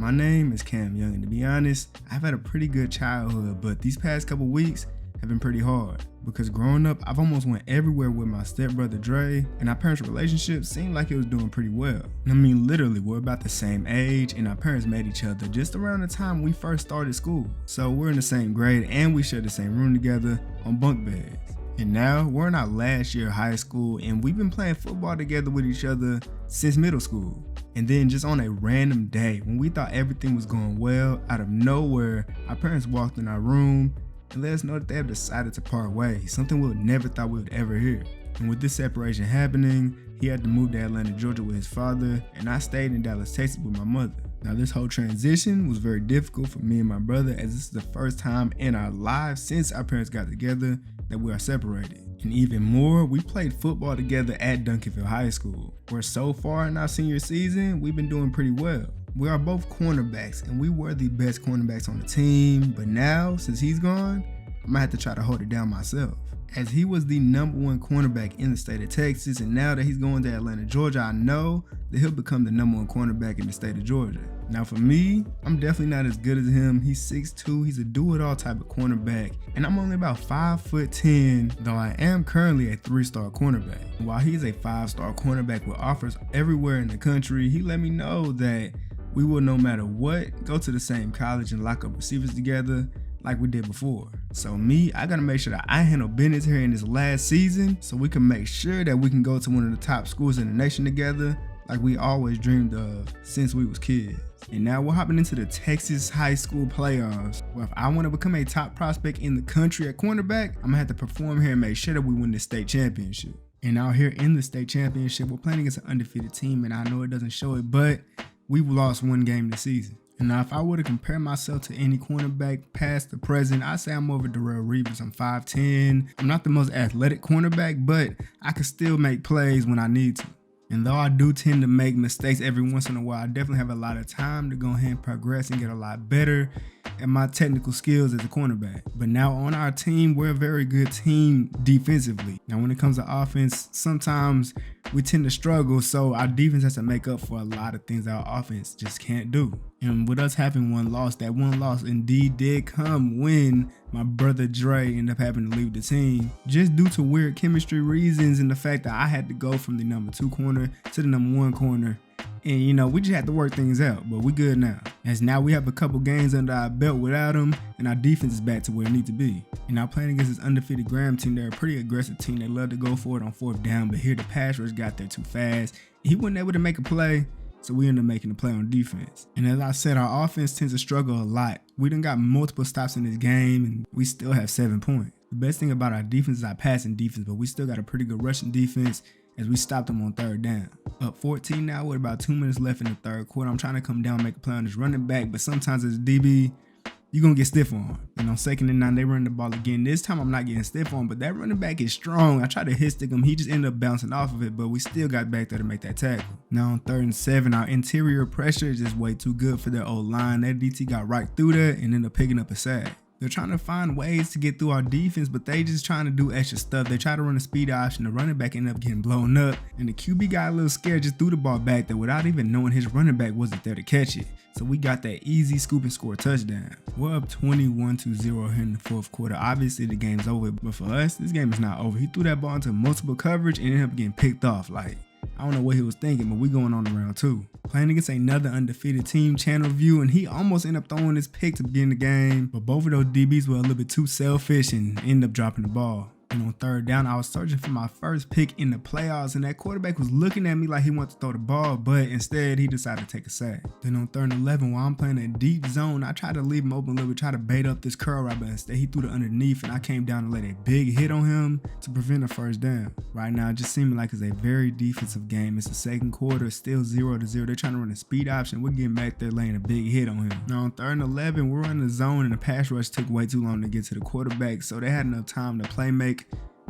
My name is Cam Young, and to be honest, I've had a pretty good childhood, but these past couple weeks have been pretty hard because growing up, I've almost went everywhere with my stepbrother Dre, and our parents' relationship seemed like it was doing pretty well. I mean, literally, we're about the same age, and our parents met each other just around the time we first started school. So we're in the same grade, and we share the same room together on bunk beds. And now we're in our last year of high school, and we've been playing football together with each other since middle school. And then just on a random day, when we thought everything was going well, out of nowhere, our parents walked in our room and let us know that they have decided to part ways, something we never thought we would ever hear. And with this separation happening, he had to move to Atlanta, Georgia with his father, and I stayed in Dallas, Texas with my mother. Now this whole transition was very difficult for me and my brother, as this is the first time in our lives since our parents got together that we are separated. And even more, we played football together at Duncanville High School, where so far in our senior season, we've been doing pretty well. We are both cornerbacks, and we were the best cornerbacks on the team, but now, since he's gone, I might have to try to hold it down myself, as he was the #1 cornerback in the state of Texas, and now that he's going to Atlanta, Georgia, I know that he'll become the #1 cornerback in the state of Georgia. Now for me, I'm definitely not as good as him. He's 6'2", he's a do-it-all type of cornerback, and I'm only about 5'10", though I am currently a 3-star cornerback. While he's a 5-star cornerback with offers everywhere in the country, he let me know that we will, no matter what, go to the same college and lock up receivers together like we did before. So me, I gotta make sure that I handle business here in this last season so we can make sure that we can go to one of the top schools in the nation together like we always dreamed of since we was kids. And now we're hopping into the Texas high school playoffs, where if I want to become a top prospect in the country at cornerback, I'm gonna have to perform here and make sure that we win the state championship. And out here in the state championship, we're playing against an undefeated team, and I know it doesn't show it, but we've lost one game this season. And now if I were to compare myself to any cornerback past the present, I'd say I'm over Darrell Reeves. I'm 5'10". I'm not the most athletic cornerback, but I can still make plays when I need to. And though I do tend to make mistakes every once in a while, I definitely have a lot of time to go ahead and progress and get a lot better at my technical skills as a cornerback. But now on our team, we're a very good team defensively. Now when it comes to offense, sometimes we tend to struggle, so our defense has to make up for a lot of things our offense just can't do. And with us having one loss, that one loss indeed did come when my brother Dre ended up having to leave the team, just due to weird chemistry reasons and the fact that I had to go from the #2 corner to the #1 corner. And we just had to work things out, but we good now. As now we have a couple games under our belt without him, and our defense is back to where it needs to be. And now playing against this undefeated Graham team, they're a pretty aggressive team. They love to go for it on 4th down, but here the pass rush got there too fast. He wasn't able to make a play, so we ended up making a play on defense. And as I said, our offense tends to struggle a lot. We done got multiple stops in this game, and we still have 7 points. The best thing about our defense is our passing defense, but we still got a pretty good rushing defense as we stopped them on 3rd down. Up 14 now with about 2 minutes left in the 3rd quarter. I'm trying to come down and make a play on this running back, but sometimes as a DB, you're going to get stiff on. And on 2nd and 9, they run the ball again. This time I'm not getting stiff on, but that running back is strong. I tried to hit stick him. He just ended up bouncing off of it, but we still got back there to make that tackle. Now on 3rd and 7, our interior pressure is just way too good for their old line. That DT got right through there and ended up picking up a sack. They're trying to find ways to get through our defense, but they just trying to do extra stuff. They try to run a speed option. The running back ended up getting blown up, and the QB got a little scared, just threw the ball back there without even knowing his running back wasn't there to catch it. So we got that easy scoop and score touchdown. We're up 21-0 here in the 4th quarter. Obviously the game's over, but for us, this game is not over. He threw that ball into multiple coverage and ended up getting picked off. I don't know what he was thinking, but we going on to round 2. Playing against another undefeated team, Channel View, and he almost ended up throwing his pick to begin the game, but both of those DBs were a little bit too selfish and ended up dropping the ball. And on 3rd down, I was searching for my first pick in the playoffs, and that quarterback was looking at me like he wanted to throw the ball, but instead he decided to take a sack. Then on 3rd and 11, while I'm playing a deep zone, I tried to leave him open a little bit, try to bait up this curl route, but instead he threw it underneath, and I came down and laid a big hit on him to prevent a 1st down. Right now, it just seems like it's a very defensive game. It's the 2nd quarter, still 0-0. They're trying to run a speed option. We're getting back there laying a big hit on him. Now on 3rd and 11, we're in the zone, and the pass rush took way too long to get to the quarterback, so they had enough time to play make,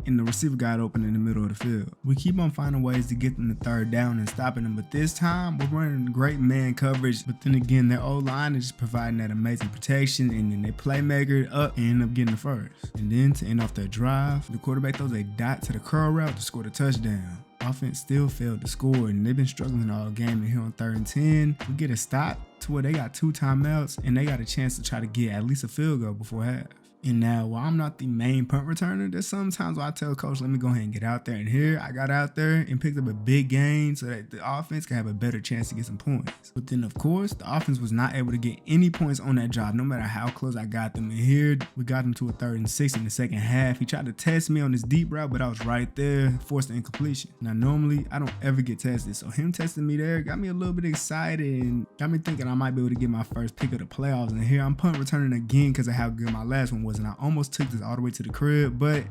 and the receiver got open in the middle of the field. We keep on finding ways to get them to 3rd down and stopping them, but this time we're running great man coverage, but then again their O-line is just providing that amazing protection, and then they playmaker up and end up getting the 1st. And then to end off their drive, the quarterback throws a dot to the curl route to score the touchdown. Offense still failed to score, and they've been struggling all game. And here on 3rd and 10, we get a stop to where they got 2 timeouts, and they got a chance to try to get at least a field goal before half. And now, while I'm not the main punt returner, there's sometimes where I tell coach, let me go ahead and get out there. And here, I got out there and picked up a big gain so that the offense can have a better chance to get some points. But then, of course, the offense was not able to get any points on that drive, no matter how close I got them. And here, we got them to a 3rd and 6 in the second half. He tried to test me on this deep route, but I was right there, forced the incompletion. Now, normally, I don't ever get tested, so him testing me there got me a little bit excited and got me thinking I might be able to get my first pick of the playoffs. And here, I'm punt returning again because of how good my last one was, and I almost took this all the way to the crib, but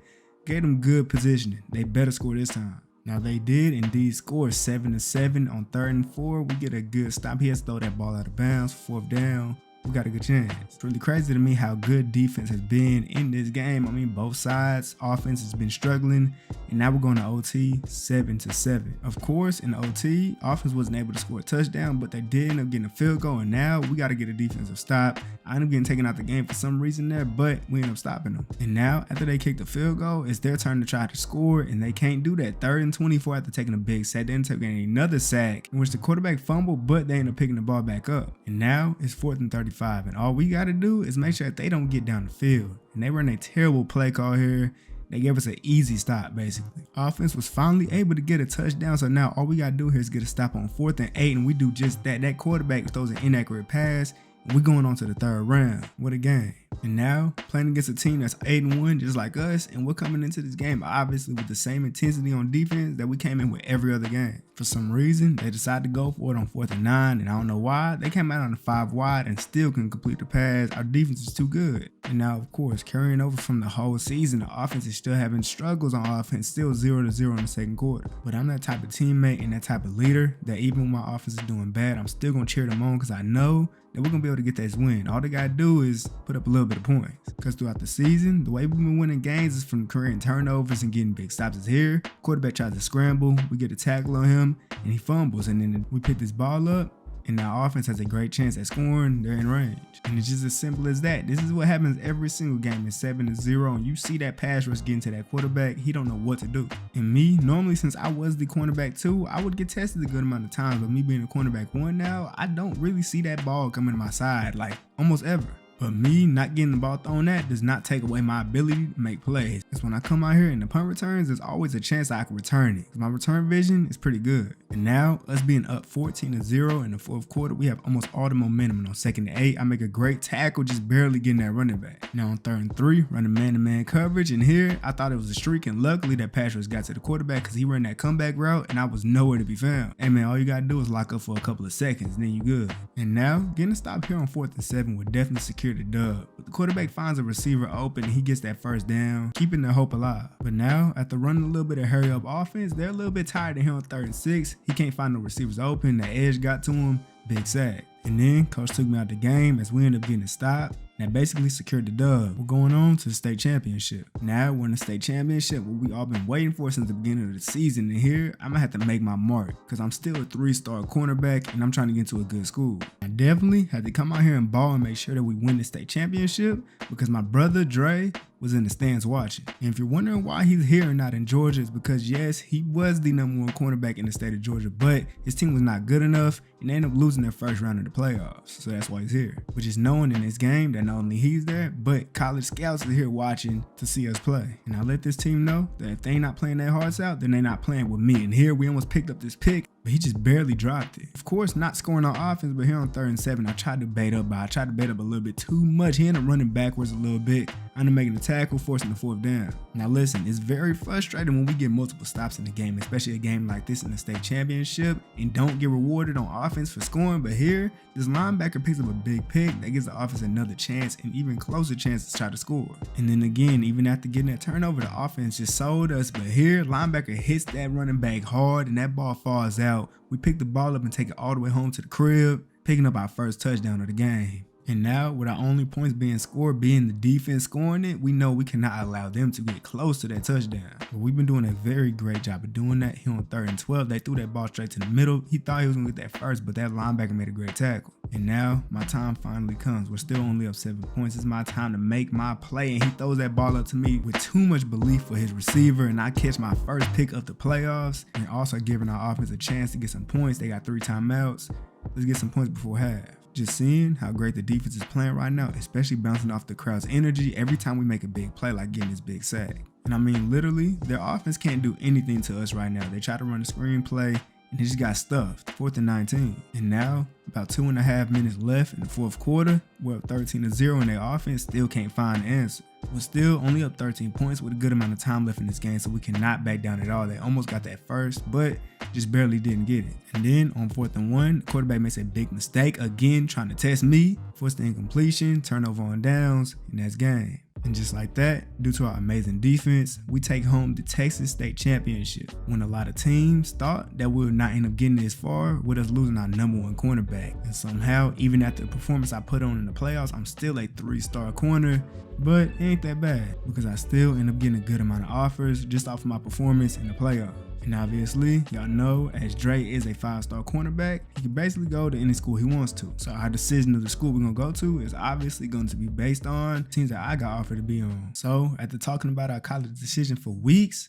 gave them good positioning. They better score this time. Now they did indeed score 7-7 on 3rd and 4. We get a good stop. He has to throw that ball out of bounds, 4th down. We got a good chance. It's really crazy to me how good defense has been in this game. I mean, both sides, offense has been struggling, and now we're going to OT 7-7. Of course, in the OT, offense wasn't able to score a touchdown, but they did end up getting a field goal, and now we got to get a defensive stop. I ended up getting taken out the game for some reason there, but we ended up stopping them. And now, after they kick the field goal, it's their turn to try to score, and they can't do that. 3rd and 24 after taking a big sack. They ended up getting another sack in which the quarterback fumbled, but they ended up picking the ball back up. And now it's 4th and 35. And all we got to do is make sure that they don't get down the field. And they run a terrible play call here. They gave us an easy stop, basically. Offense was finally able to get a touchdown, so now all we got to do here is get a stop on 4th and 8, and we do just that. That quarterback throws an inaccurate pass, and we're going on to the 3rd round. What a game. And now, playing against a team that's 8-1 just like us, and we're coming into this game obviously with the same intensity on defense that we came in with every other game. For some reason, they decided to go for it on 4th and 9, and I don't know why. They came out on the 5 wide and still couldn't complete the pass. Our defense is too good. And now, of course, carrying over from the whole season, the offense is still having struggles on offense, still 0-0 in the 2nd quarter. But I'm that type of teammate and that type of leader that even when my offense is doing bad, I'm still going to cheer them on because I know that we're going to be able to get this win. All they got to do is put up a little bit of points. Because throughout the season, the way we've been winning games is from creating turnovers and getting big stops. Is here. Quarterback tries to scramble. We get a tackle on him, and he fumbles. And then we pick this ball up, and our offense has a great chance at scoring. They're in range. And it's just as simple as that. This is what happens every single game. It's 7-0, and you see that pass rush getting to that quarterback. He don't know what to do. And me, normally since I was the cornerback too, I would get tested a good amount of times. But me being a cornerback 1 now, I don't really see that ball coming to my side like almost ever. But me not getting the ball thrown at does not take away my ability to make plays. Because when I come out here in the punt returns, there's always a chance that I can return it. Because my return vision is pretty good. And now, us being up 14-0 in the 4th quarter, we have almost all the momentum. And on 2nd and 8, I make a great tackle, just barely getting that running back. Now on 3rd and 3, running man-to-man coverage. And here, I thought it was a streak. And luckily, that pass rush got to the quarterback because he ran that comeback route and I was nowhere to be found. Hey man, all you got to do is lock up for a couple of seconds and then you good. And now, getting a stop here on 4th and 7 would definitely secure the dub. But the quarterback finds a receiver open and he gets that 1st down, keeping their hope alive. But now, after running a little bit of hurry-up offense, they're a little bit tired of him on 3rd and 6. He can't find no receivers open. The edge got to him. Big sack. And then coach took me out the game as we ended up getting a stop. That basically secured the dub. We're going on to the state championship. Now we're in the state championship, what we all been waiting for since the beginning of the season. And here, I'm gonna have to make my mark because I'm still a 3-star cornerback and I'm trying to get into a good school. I definitely had to come out here and ball and make sure that we win the state championship because my brother Dre was in the stands watching. And if you're wondering why he's here and not in Georgia, it's because yes, he was the #1 cornerback in the state of Georgia, but his team was not good enough and they ended up losing their 1st round of the playoffs. So that's why he's here. Which is known in this game that not only he's there, but college scouts are here watching to see us play. And I let this team know that if they ain't not playing their hearts out, then they not playing with me. And here we almost picked up this pick, but he just barely dropped it. Of course, not scoring on offense, but here on 3rd and 7, I tried to bait up, but I tried to bait up a little bit too much. He ended up running backwards a little bit. I ended up making the tackle, forcing the 4th down. Now listen, it's very frustrating when we get multiple stops in the game, especially a game like this in the state championship, and don't get rewarded on offense for scoring. But here, this linebacker picks up a big pick that gives the offense another chance, and even closer chance to try to score. And then again, even after getting that turnover, the offense just sold us. But here, linebacker hits that running back hard, and that ball falls out. We pick the ball up and take it all the way home to the crib, picking up our 1st touchdown of the game. And now, with our only points being scored being the defense scoring it, we know we cannot allow them to get close to that touchdown. But we've been doing a very great job of doing that. Here on 3rd and 12, they threw that ball straight to the middle. He thought he was going to get that first, but that linebacker made a great tackle. And now, my time finally comes. We're still only up 7 points. It's my time to make my play, and he throws that ball up to me with too much belief for his receiver, and I catch my first pick of the playoffs, and also giving our offense a chance to get some points. They got 3 timeouts. Let's get some points before half. Just seeing how great the defense is playing right now, especially bouncing off the crowd's energy every time we make a big play, like getting this big sack. And I mean, literally, their offense can't do anything to us right now. They try to run a screen play, and he just got stuffed. 4th and 19. And now, about 2.5 minutes left in the 4th quarter, we're up 13-0, and their offense still can't find the answer. We're still only up 13 points with a good amount of time left in this game, so we cannot back down at all. They almost got that first, but just barely didn't get it. And then on 4th and 1, the quarterback makes a big mistake again, trying to test me, forced the incompletion, turnover on downs, and that's game. And just like that, due to our amazing defense, we take home the Texas State Championship, when a lot of teams thought that we would not end up getting this far with us losing our #1 cornerback. And somehow, even after the performance I put on in the playoffs, I'm still a 3-star corner, but it ain't that bad because I still end up getting a good amount of offers just off of my performance in the playoffs. And obviously, y'all know, as Dre is a 5-star cornerback, he can basically go to any school he wants to. So our decision of the school we're gonna go to is obviously going to be based on teams that I got offered to be on. So after talking about our college decision for weeks,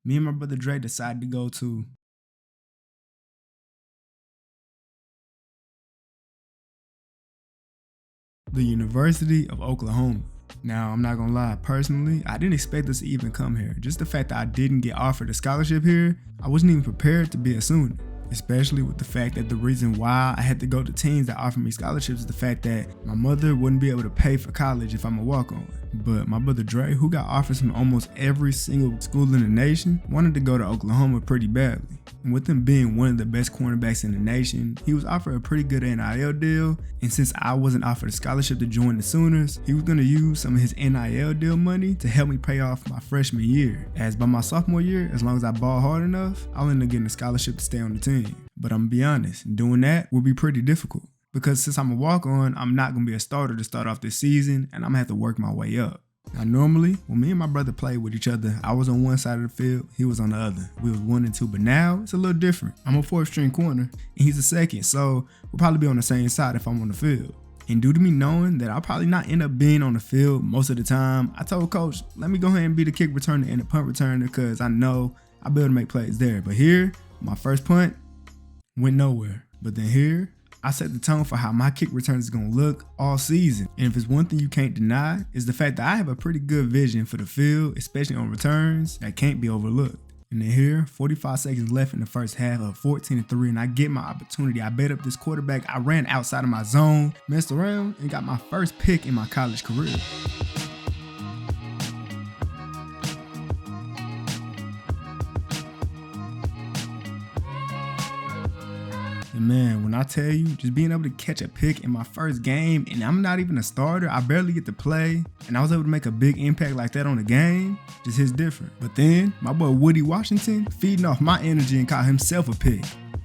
me and my brother Dre decided to go to the University of Oklahoma. Now, I'm not gonna lie, personally, I didn't expect us to even come here. Just the fact that I didn't get offered a scholarship here, I wasn't even prepared to be a Sooner. Especially with the fact that the reason why I had to go to teams that offer me scholarships is the fact that my mother wouldn't be able to pay for college if I'm a walk-on. But my brother Dre, who got offers from almost every single school in the nation, wanted to go to Oklahoma pretty badly. And with him being one of the best cornerbacks in the nation, he was offered a pretty good NIL deal. And since I wasn't offered a scholarship to join the Sooners, he was going to use some of his NIL deal money to help me pay off my freshman year. As by my sophomore year, as long as I ball hard enough, I'll end up getting a scholarship to stay on the team. But I'm gonna be honest, doing that will be pretty difficult because since I'm a walk-on, I'm not gonna be a starter to start off this season, and I'm gonna have to work my way up. Now, normally, when me and my brother played with each other, I was on one side of the field, he was on the other. We was 1 and 2, but now it's a little different. I'm a 4th-string corner, and he's a 2nd, so we'll probably be on the same side if I'm on the field. And due to me knowing that I'll probably not end up being on the field most of the time, I told coach, let me go ahead and be the kick returner and the punt returner because I know I'll be able to make plays there. But here, my first punt went nowhere. But then here, I set the tone for how my kick return is going to look all season. And if it's one thing you can't deny, is the fact that I have a pretty good vision for the field, especially on returns, that can't be overlooked. And then here, 45 seconds left in the first half of 14-3, and I get my opportunity. I bet up this quarterback. I ran outside of my zone, messed around, and got my first pick in my college career. And man, when I tell you, just being able to catch a pick in my first game, and I'm not even a starter, I barely get to play, and I was able to make a big impact like that on the game, just hits different. But then, my boy Woody Washington feeding off my energy and caught himself a pick.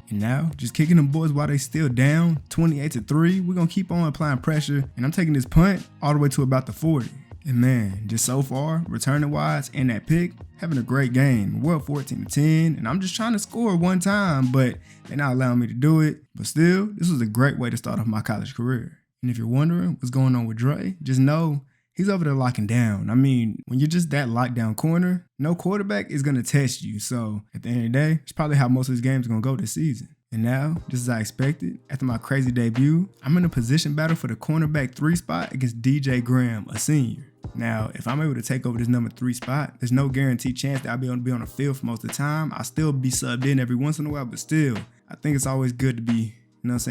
And now, just kicking them boys while they still down, 28-3, we're gonna keep on applying pressure, and I'm taking this punt all the way to about the 40. And man, just so far, returning wise and that pick, having a great game. We're up 14-10, and I'm just trying to score one time, but they're not allowing me to do it. But still, this was a great way to start off my college career. And if you're wondering what's going on with Dre, just know he's over there locking down. I mean, when you're just that lockdown corner, no quarterback is going to test you. So at the end of the day, it's probably how most of his games are going to go this season. And now, just as I expected, after my crazy debut, I'm in a position battle for the cornerback 3 spot against DJ Graham, a senior. Now, if I'm able to take over this number 3 spot, there's no guaranteed chance that I'll be able to be on the field for most of the time. I'll still be subbed in every once in a while, but still, I think it's always good to be,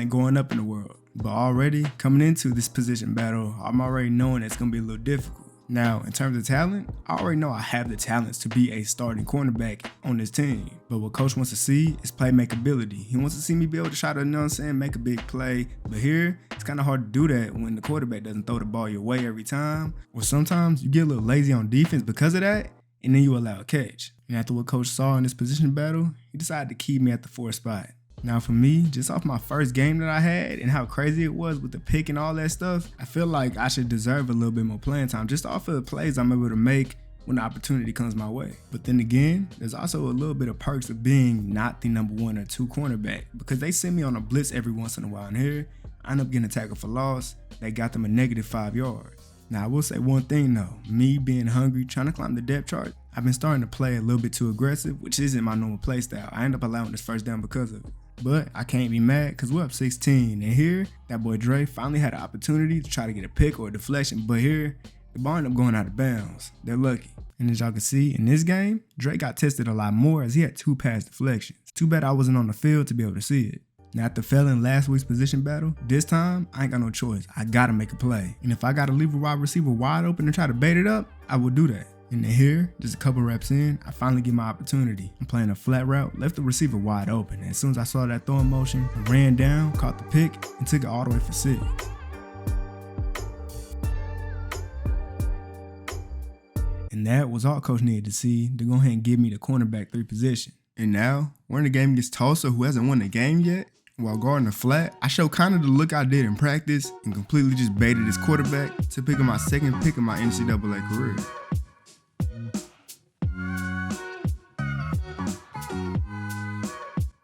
going up in the world. But already, coming into this position battle, I'm already knowing it's going to be a little difficult. Now, in terms of talent, I already know I have the talents to be a starting cornerback on this team. But what coach wants to see is playmakeability. He wants to see me be able to try to, make a big play. But here, it's kind of hard to do that when the quarterback doesn't throw the ball your way every time. Or sometimes you get a little lazy on defense because of that, and then you allow a catch. And after what coach saw in this position battle, he decided to keep me at the 4th spot. Now for me, just off my first game that I had and how crazy it was with the pick and all that stuff, I feel like I should deserve a little bit more playing time just off of the plays I'm able to make when the opportunity comes my way. But then again, there's also a little bit of perks of being not the number 1 or 2 cornerback, because they send me on a blitz every once in a while, and here I end up getting a tackle for loss that got them a -5 yards. Now I will say one thing though, me being hungry, trying to climb the depth chart, I've been starting to play a little bit too aggressive, which isn't my normal play style. I end up allowing this first down because of it. But I can't be mad because we're up 16, and here, that boy Dre finally had an opportunity to try to get a pick or a deflection, but here, the ball ended up going out of bounds. They're lucky. And as y'all can see, in this game, Dre got tested a lot more as he had 2 pass deflections. Too bad I wasn't on the field to be able to see it. Now after failing last week's position battle, this time, I ain't got no choice. I gotta make a play. And if I gotta leave a wide receiver wide open and try to bait it up, I will do that. And then here, just a couple reps in, I finally get my opportunity. I'm playing a flat route, left the receiver wide open. And as soon as I saw that throwing motion, I ran down, caught the pick, and took it all the way for 6. And that was all coach needed to see to go ahead and give me the cornerback 3 position. And now, we're in the game against Tulsa, who hasn't won the game yet. While guarding the flat, I showed kind of the look I did in practice and completely just baited his quarterback to pick up my second pick of my NCAA career.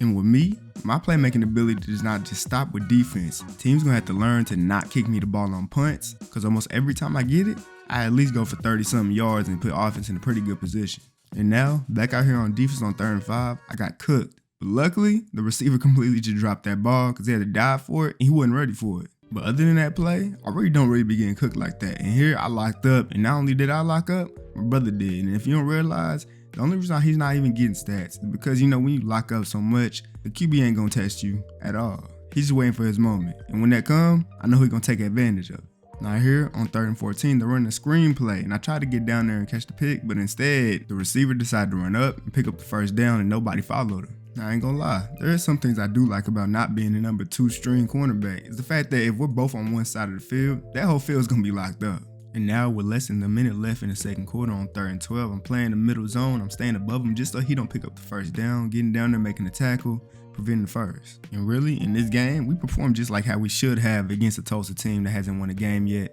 And with me, my playmaking ability does not just stop with defense. Teams gonna have to learn to not kick me the ball on punts, because almost every time I get it, I at least go for 30-something yards and put offense in a pretty good position. And now, back out here on defense on 3rd and 5, I got cooked. But luckily, the receiver completely just dropped that ball because he had to dive for it and he wasn't ready for it. But other than that play, I really don't be getting cooked like that. And here I locked up, and not only did I lock up, my brother did. And if you don't realize, the only reason he's not even getting stats is because, when you lock up so much, the QB ain't gonna test you at all. He's just waiting for his moment. And when that comes, I know he's gonna take advantage of it. Now here on 3rd and 14, they're running a screen play, and I tried to get down there and catch the pick, but instead, the receiver decided to run up and pick up the first down, and nobody followed him. Now, I ain't gonna lie, there is some things I do like about not being the number 2 string cornerback. It's the fact that if we're both on one side of the field, that whole field's gonna be locked up. And now with less than a minute left in the second quarter on 3rd and 12, I'm playing the middle zone. I'm staying above him just so he don't pick up the first down, getting down there, making the tackle, preventing the first. And really, in this game, we performed just like how we should have against a Tulsa team that hasn't won a game yet.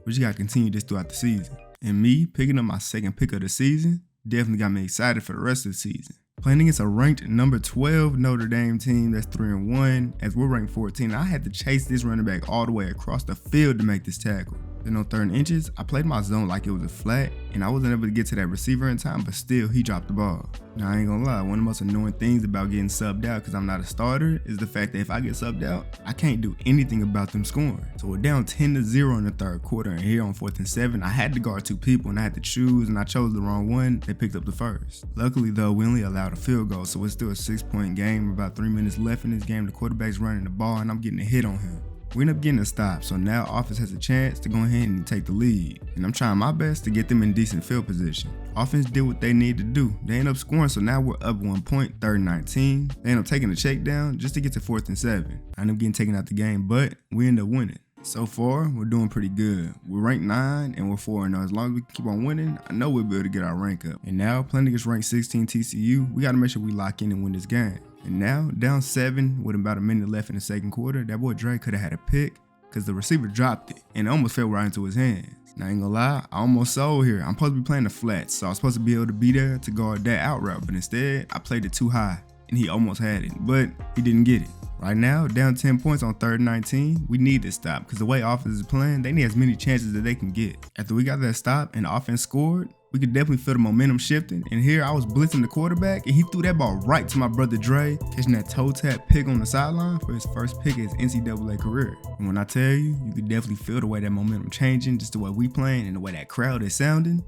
We just gotta continue this throughout the season. And me picking up my second pick of the season definitely got me excited for the rest of the season. Playing against a ranked number 12 Notre Dame team that's 3-1, as we're ranked 14, I had to chase this running back all the way across the field to make this tackle. Then on 3rd and inches, I played my zone like it was a flat, and I wasn't able to get to that receiver in time, but still, he dropped the ball. Now, I ain't gonna lie, one of the most annoying things about getting subbed out because I'm not a starter is the fact that if I get subbed out, I can't do anything about them scoring. So we're down 10-0 in the 3rd quarter, and here on 4th and 7, I had to guard 2 people, and I had to choose, and I chose the wrong one. They picked up the first. Luckily, though, we only allowed a field goal, so it's still a 6-point game. About 3 minutes left in this game, the quarterback's running the ball, and I'm getting a hit on him. We end up getting a stop, so now offense has a chance to go ahead and take the lead. And I'm trying my best to get them in decent field position. Offense did what they need to do. They end up scoring, so now we're up 1 point, 3rd and 19. They end up taking a check down just to get to 4th and 7. I end up getting taken out the game, but we end up winning. So far, we're doing pretty good. We're ranked 9 and we're 4-0. As long as we keep on winning, I know we'll be able to get our rank up. And now, playing against ranked 16 TCU, we got to make sure we lock in and win this game. And now, down 7 with about a minute left in the second quarter, that boy Dre could have had a pick because the receiver dropped it and it almost fell right into his hands. Now, I ain't gonna lie, I almost sold here. I'm supposed to be playing the flats, so I was supposed to be able to be there to guard that out route, but instead, I played it too high and he almost had it, but he didn't get it. Right now, down 10 points on 3rd and 19, we need this stop because the way offense is playing, they need as many chances that they can get. After we got that stop and the offense scored, we could definitely feel the momentum shifting. And here I was blitzing the quarterback and he threw that ball right to my brother Dre, catching that toe tap pick on the sideline for his first pick of his NCAA career. And when I tell you, you could definitely feel the way that momentum changing, just the way we playing and the way that crowd is sounding.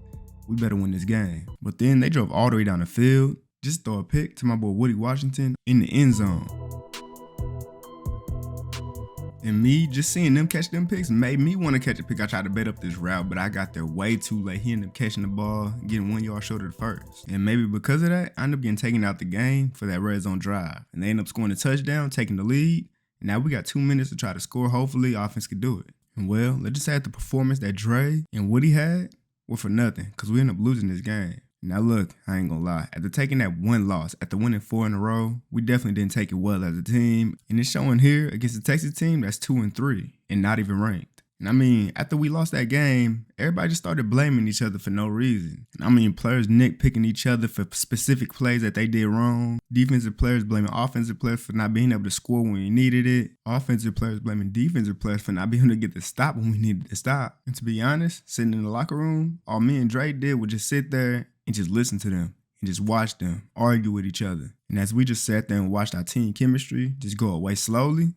We better win this game. But then they drove all the way down the field, just throw a pick to my boy Woody Washington in the end zone. And me just seeing them catch them picks made me want to catch a pick. I tried to bet up this route, but I got there way too late. He ended up catching the ball, getting 1 yard short of the first. And maybe because of that, I ended up getting taken out the game for that red zone drive. And they ended up scoring a touchdown, taking the lead. And now we got 2 minutes to try to score. Hopefully, offense could do it. And well, let's just say the performance that Dre and Woody had were for nothing because we ended up losing this game. Now look, I ain't gonna lie. After taking that one loss, after winning 4 in a row, we definitely didn't take it well as a team. And it's showing here against the Texas team that's 2-3 and not even ranked. And I mean, after we lost that game, everybody just started blaming each other for no reason. And I mean, players nitpicking each other for specific plays that they did wrong. Defensive players blaming offensive players for not being able to score when we needed it. Offensive players blaming defensive players for not being able to get the stop when we needed to stop. And to be honest, sitting in the locker room, all me and Dre did was just sit there and just listen to them and just watch them argue with each other. And as we just sat there and watched our team chemistry just go away slowly,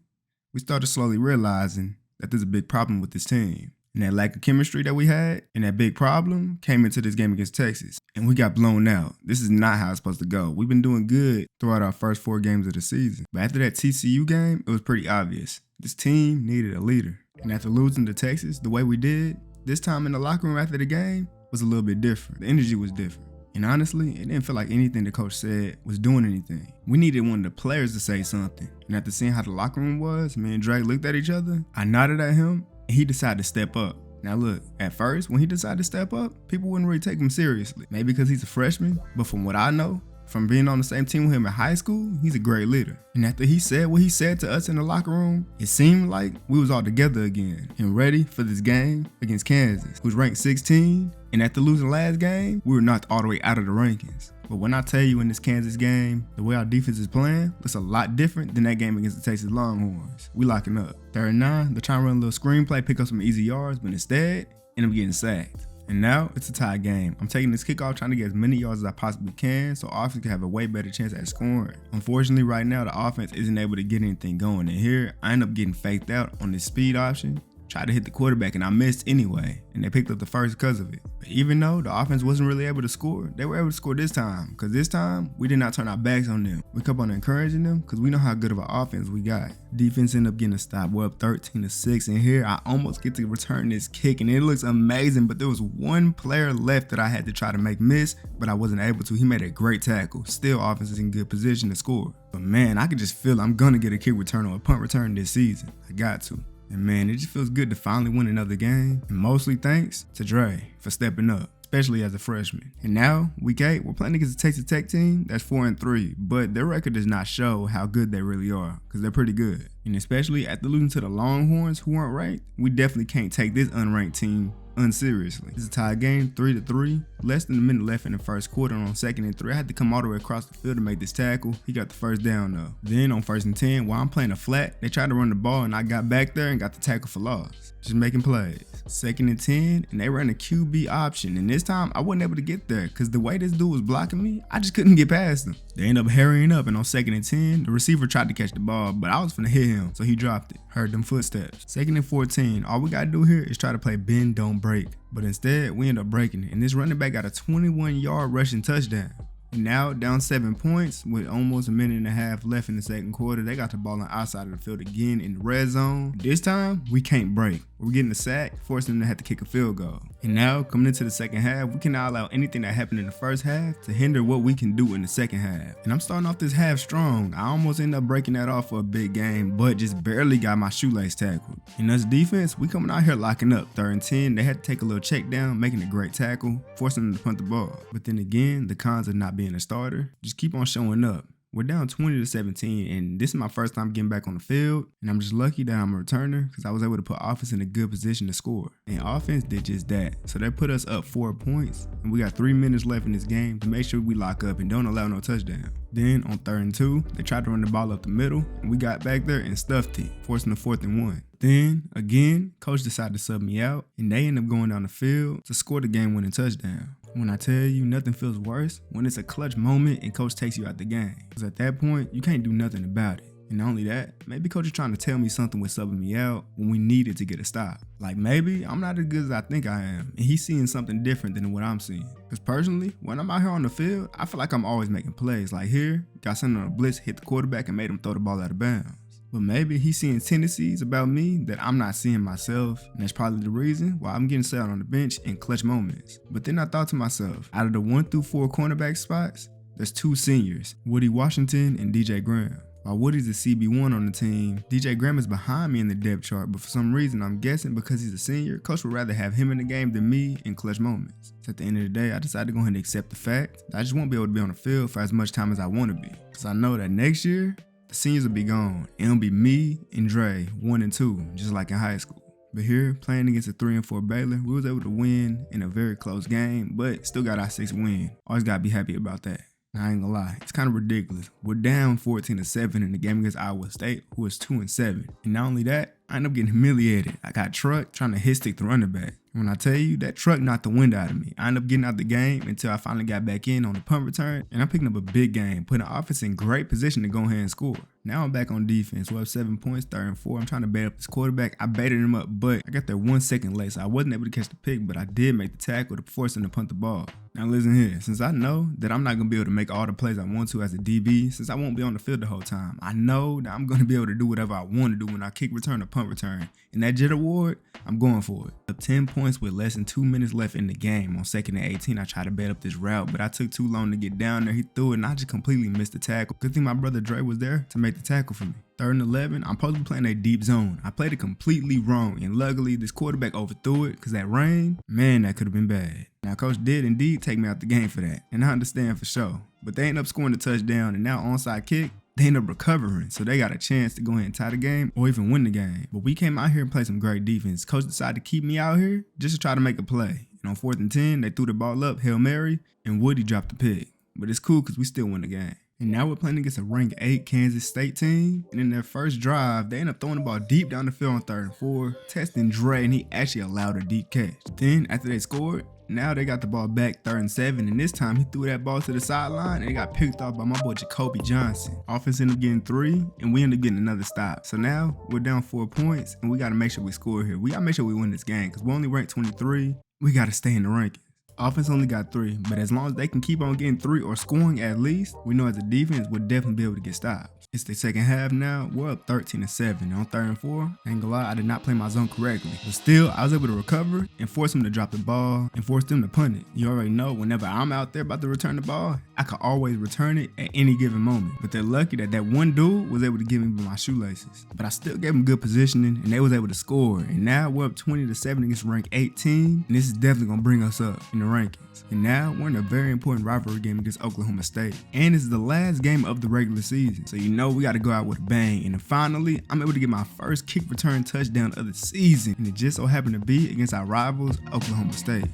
we started slowly realizing that there's a big problem with this team. And that lack of chemistry that we had and that big problem came into this game against Texas. And we got blown out. This is not how it's supposed to go. We've been doing good throughout our first 4 games of the season. But after that TCU game, it was pretty obvious. This team needed a leader. And after losing to Texas the way we did, this time in the locker room after the game was a little bit different. The energy was different. And honestly, it didn't feel like anything the coach said was doing anything. We needed one of the players to say something. And after seeing how the locker room was, me and Drake looked at each other. I nodded at him, and he decided to step up. Now look, at first, when he decided to step up, people wouldn't really take him seriously. Maybe because he's a freshman, but from what I know, from being on the same team with him in high school, he's a great leader. And after he said what he said to us in the locker room, it seemed like we was all together again and ready for this game against Kansas, who's ranked 16. And after losing last game, we were knocked all the way out of the rankings. But when I tell you in this Kansas game, the way our defense is playing looks a lot different than that game against the Texas Longhorns. We locking up. 3rd and 9, they're trying to run a little screenplay, pick up some easy yards, but instead, end up getting sacked. And now it's a tie game. I'm taking this kickoff trying to get as many yards as I possibly can so offense can have a way better chance at scoring. Unfortunately, right now, the offense isn't able to get anything going. And here, I end up getting faked out on this speed option. Tried to hit the quarterback and I missed anyway, and they picked up the first because of it. But even though the offense wasn't really able to score, they were able to score this time, because this time we did not turn our backs on them. We kept on encouraging them because we know how good of an offense we got. Defense ended up getting a stop. We're up 13-6, and here I almost get to return this kick, and it looks amazing, but there was one player left that I had to try to make miss, but I wasn't able to. He made a great tackle. Still, offense is in good position to score. But man, I could just feel I'm gonna get a kick return or a punt return this season. I got to. And man, it just feels good to finally win another game. And mostly thanks to Dre for stepping up, especially as a freshman. And now, week 8, we're playing against the Texas Tech team that's 4-3. But their record does not show how good they really are, because they're pretty good. And especially after losing to the Longhorns, who weren't ranked, we definitely can't take this unranked team unseriously. It's a tie game, 3-3. Less than a minute left in the first quarter. On 2nd and 3, I had to come all the way across the field to make this tackle. He got the first down though. Then on 1st and 10, while I'm playing a flat, they tried to run the ball and I got back there and got the tackle for loss. Just making plays. 2nd and 10, and they ran a QB option. And this time, I wasn't able to get there because the way this dude was blocking me, I just couldn't get past him. They ended up hurrying up, and on 2nd and 10, the receiver tried to catch the ball, but I was finna hit him, so he dropped it. Heard them footsteps. 2nd and 14, all we gotta do here is try to play bend, don't break. But instead, we end up breaking it, and this running back got a 21-yard rushing touchdown. And now, down 7 points with almost a minute and a half left in the second quarter, they got the ball on the outside of the field again in the red zone. This time, we can't break. We're getting a sack, forcing them to have to kick a field goal. And now, coming into the second half, we cannot allow anything that happened in the first half to hinder what we can do in the second half. And I'm starting off this half strong. I almost ended up breaking that off for a big game, but just barely got my shoelace tackled. And us defense, we coming out here locking up. 3rd and 10, they had to take a little check down, making a great tackle, forcing them to punt the ball. But then again, the cons of not being a starter, just keep on showing up. We're down 20-17, and this is my first time getting back on the field, and I'm just lucky that I'm a returner because I was able to put offense in a good position to score. And offense did just that. So they put us up 4 points, and we got 3 minutes left in this game to make sure we lock up and don't allow no touchdown. Then on 3rd and 2, they tried to run the ball up the middle, and we got back there and stuffed it, forcing the 4th and 1. Then, again, coach decided to sub me out, and they end up going down the field to score the game-winning touchdown. When I tell you nothing feels worse, when it's a clutch moment and coach takes you out the game. Because at that point, you can't do nothing about it. And not only that, maybe coach is trying to tell me something with subbing me out when we needed to get a stop. Like maybe I'm not as good as I think I am, and he's seeing something different than what I'm seeing. Because personally, when I'm out here on the field, I feel like I'm always making plays. Like here, got something on a blitz, hit the quarterback, and made him throw the ball out of bounds. But maybe he's seeing tendencies about me that I'm not seeing myself, and that's probably the reason why I'm getting sat on the bench in clutch moments. But then I thought to myself, out of the 1 through 4 cornerback spots, there's 2 seniors, Woody Washington and DJ Graham. While Woody's a CB1 on the team, DJ Graham is behind me in the depth chart, but for some reason, I'm guessing because he's a senior, coach would rather have him in the game than me in clutch moments. So at the end of the day, I decided to go ahead and accept the fact that I just won't be able to be on the field for as much time as I want to be. Because I know that next year, the seniors will be gone. It'll be me and Dre, 1 and 2, just like in high school. But here, playing against a 3 and 4 Baylor, we was able to win in a very close game, but still got our 6th win. Always gotta be happy about that. I ain't gonna lie, it's kind of ridiculous. We're down 14-7 in the game against Iowa State, who is 2-7. And not only that, I ended up getting humiliated. I got trucked trying to hit stick the running back. When I tell you, that truck knocked the wind out of me. I ended up getting out the game until I finally got back in on the punt return, and I'm picking up a big game, putting the offense in great position to go ahead and score. Now I'm back on defense. We're up 7 points, 3rd and 4. I'm trying to bait up this quarterback. I baited him up, but I got there 1 second late, so I wasn't able to catch the pick, but I did make the tackle to force him to punt the ball. Now listen here, since I know that I'm not going to be able to make all the plays I want to as a DB, since I won't be on the field the whole time, I know that I'm going to be able to do whatever I want to do when I kick return or punt return. And that Jet Award, I'm going for it. Up 10 points with less than 2 minutes left in the game. On 2nd and 18, I tried to bet up this route, but I took too long to get down there. He threw it, and I just completely missed the tackle. Good thing my brother Dre was there to make the tackle for me. 3rd and 11, I'm supposed to be playing a deep zone. I played it completely wrong, and luckily this quarterback overthrew it because that rain, man, that could have been bad. Now, coach did indeed take me out the game for that, and I understand for sure. But they end up scoring the touchdown, and now onside kick, they end up recovering, so they got a chance to go ahead and tie the game or even win the game. But we came out here and played some great defense. Coach decided to keep me out here just to try to make a play. And on 4th and 10, they threw the ball up, Hail Mary, and Woody dropped the pick. But it's cool because we still win the game. And now we're playing against a ranked 8 Kansas State team. And in their first drive, they end up throwing the ball deep down the field on 3rd and 4, testing Dre, and he actually allowed a deep catch. Then, after they scored, now they got the ball back 3rd and 7, and this time he threw that ball to the sideline and it got picked off by my boy Jacoby Johnson. Offense ended up getting 3, and we ended up getting another stop. So now we're down 4 points, and we got to make sure we score here. We got to make sure we win this game because we're only ranked 23. We got to stay in the rankings. Offense only got 3, but as long as they can keep on getting 3 or scoring at least, we know as a defense we'll definitely be able to get stops. It's the second half now. We're up 13-7. On 3rd and 4, I ain't gonna lie, I did not play my zone correctly. But still, I was able to recover and force them to drop the ball and force them to punt it. You already know, whenever I'm out there about to return the ball, I can always return it at any given moment. But they're lucky that that one dude was able to give me my shoelaces. But I still gave them good positioning, and they was able to score. And now we're up 20-7 against ranked 18, and this is definitely gonna bring us up in the rankings. And now we're in a very important rivalry game against Oklahoma State. And this is the last game of the regular season. So you know we got to go out with a bang. And then finally, I'm able to get my first kick return touchdown of the season. And it just so happened to be against our rivals, Oklahoma State.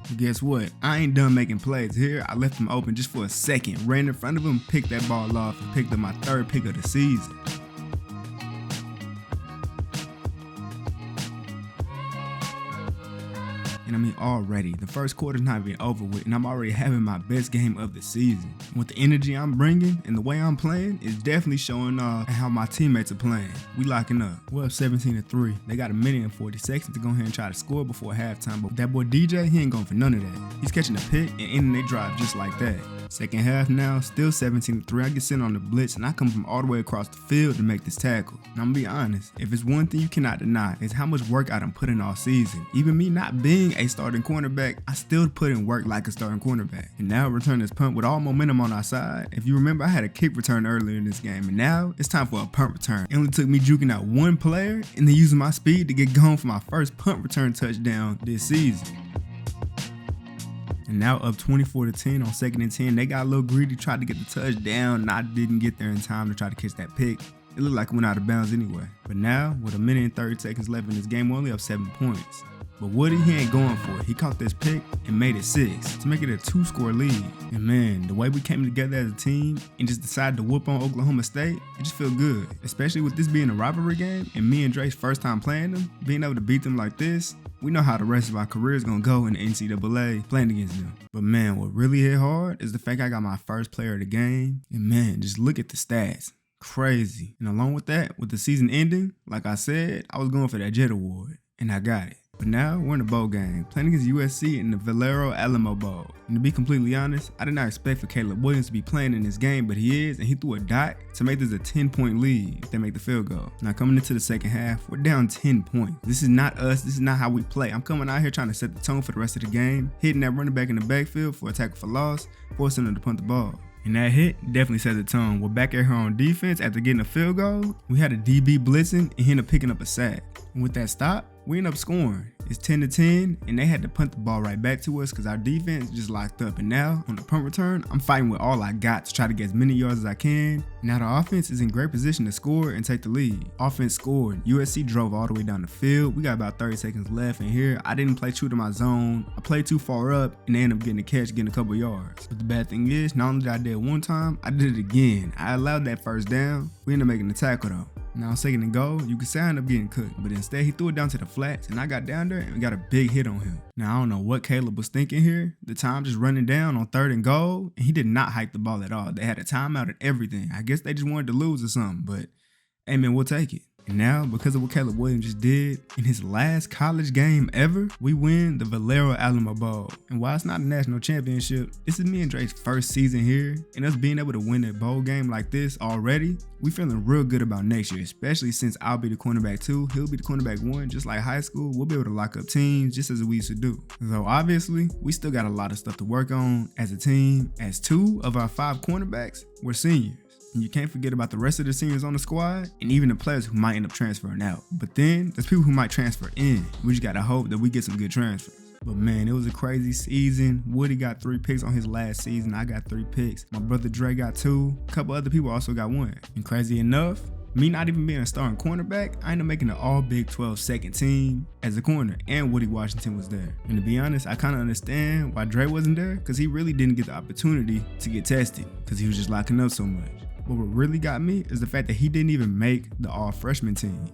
But guess what? I ain't done making plays here. I left them open just for a second, ran in front of them, picked that ball off, and picked up my 3rd pick of the season. And I mean, already, the first quarter's not even over with, and I'm already having my best game of the season. With the energy I'm bringing and the way I'm playing, it's definitely showing off how my teammates are playing. We locking up. We're up 17-3. They got 1:40 seconds to go ahead and try to score before halftime, but that boy DJ, he ain't going for none of that. He's catching a pick and ending their drive just like that. Second half now, still 17-3. I get sent on the blitz, and I come from all the way across the field to make this tackle. And I'm gonna be honest, if it's one thing you cannot deny, is how much work I done put in all season. Even me not being a starting cornerback, I still put in work like a starting cornerback. And now return this punt with all momentum on our side. If you remember, I had a kick return earlier in this game, and now it's time for a punt return. It only took me juking out one player and then using my speed to get going for my first punt return touchdown this season. And now up 24-10 on 2nd and 10. They got a little greedy, tried to get the touchdown, and I didn't get there in time to try to catch that pick. It looked like it went out of bounds anyway. But now, with 1:30 left in this game, we're only up 7 points. But Woody, he ain't going for it. He caught this pick and made it 6 to make it a 2-score lead. And man, the way we came together as a team and just decided to whoop on Oklahoma State, it just feel good. Especially with this being a rivalry game and me and Dre's first time playing them, being able to beat them like this, we know how the rest of our career is going to go in the NCAA playing against them. But man, what really hit hard is the fact I got my first player of the game. And man, just look at the stats. Crazy. And along with that, with the season ending, like I said, I was going for that Jet Award. And I got it. But now we're in a bowl game, playing against USC in the Valero Alamo Bowl. And to be completely honest, I did not expect for Caleb Williams to be playing in this game, but he is, and he threw a dot to make this a 10-point lead if they make the field goal. Now coming into the second half, we're down 10 points. This is not us, this is not how we play. I'm coming out here trying to set the tone for the rest of the game, hitting that running back in the backfield for a tackle for loss, forcing him to punt the ball. And that hit definitely set the tone. We're back at her on defense after getting a field goal. We had a DB blitzing and he ended up picking up a sack. And with that stop, we ended up scoring. It's 10-10, and they had to punt the ball right back to us because our defense just locked up. And now, on the punt return, I'm fighting with all I got to try to get as many yards as I can. Now the offense is in great position to score and take the lead. Offense scored. USC drove all the way down the field. We got about 30 seconds left, and here, I didn't play true to my zone. I played too far up, and they ended up getting a catch, getting a couple yards. But the bad thing is, not only did I do it one time, I did it again. I allowed that first down. We ended up making the tackle though. Now, second and goal, you could say I ended up getting cooked, but instead he threw it down to the flats, and I got down there and we got a big hit on him. Now, I don't know what Caleb was thinking here. The time just running down on 3rd and goal, and he did not hike the ball at all. They had a timeout and everything. I guess they just wanted to lose or something, but hey man, we'll take it. And now, because of what Caleb Williams just did in his last college game ever, we win the Valero Alamo Bowl. And while it's not a national championship, this is me and Drake's first season here, and us being able to win a bowl game like this already, we feeling real good about next year, especially since I'll be the cornerback 2, he'll be the cornerback 1, just like high school. We'll be able to lock up teams just as we used to do. Though obviously, we still got a lot of stuff to work on as a team, as 2 of our 5 cornerbacks were seniors. And you can't forget about the rest of the seniors on the squad and even the players who might end up transferring out. But then there's people who might transfer in. We just gotta hope that we get some good transfers. But man, it was a crazy season. Woody got 3 picks on his last season. I got 3 picks. My brother Dre got 2. A couple other people also got 1. And crazy enough, me not even being a starting cornerback, I ended up making an all Big 12 second team as a corner, and Woody Washington was there. And to be honest, I kind of understand why Dre wasn't there, because he really didn't get the opportunity to get tested because he was just locking up so much. But what really got me is the fact that he didn't even make the all-freshman team.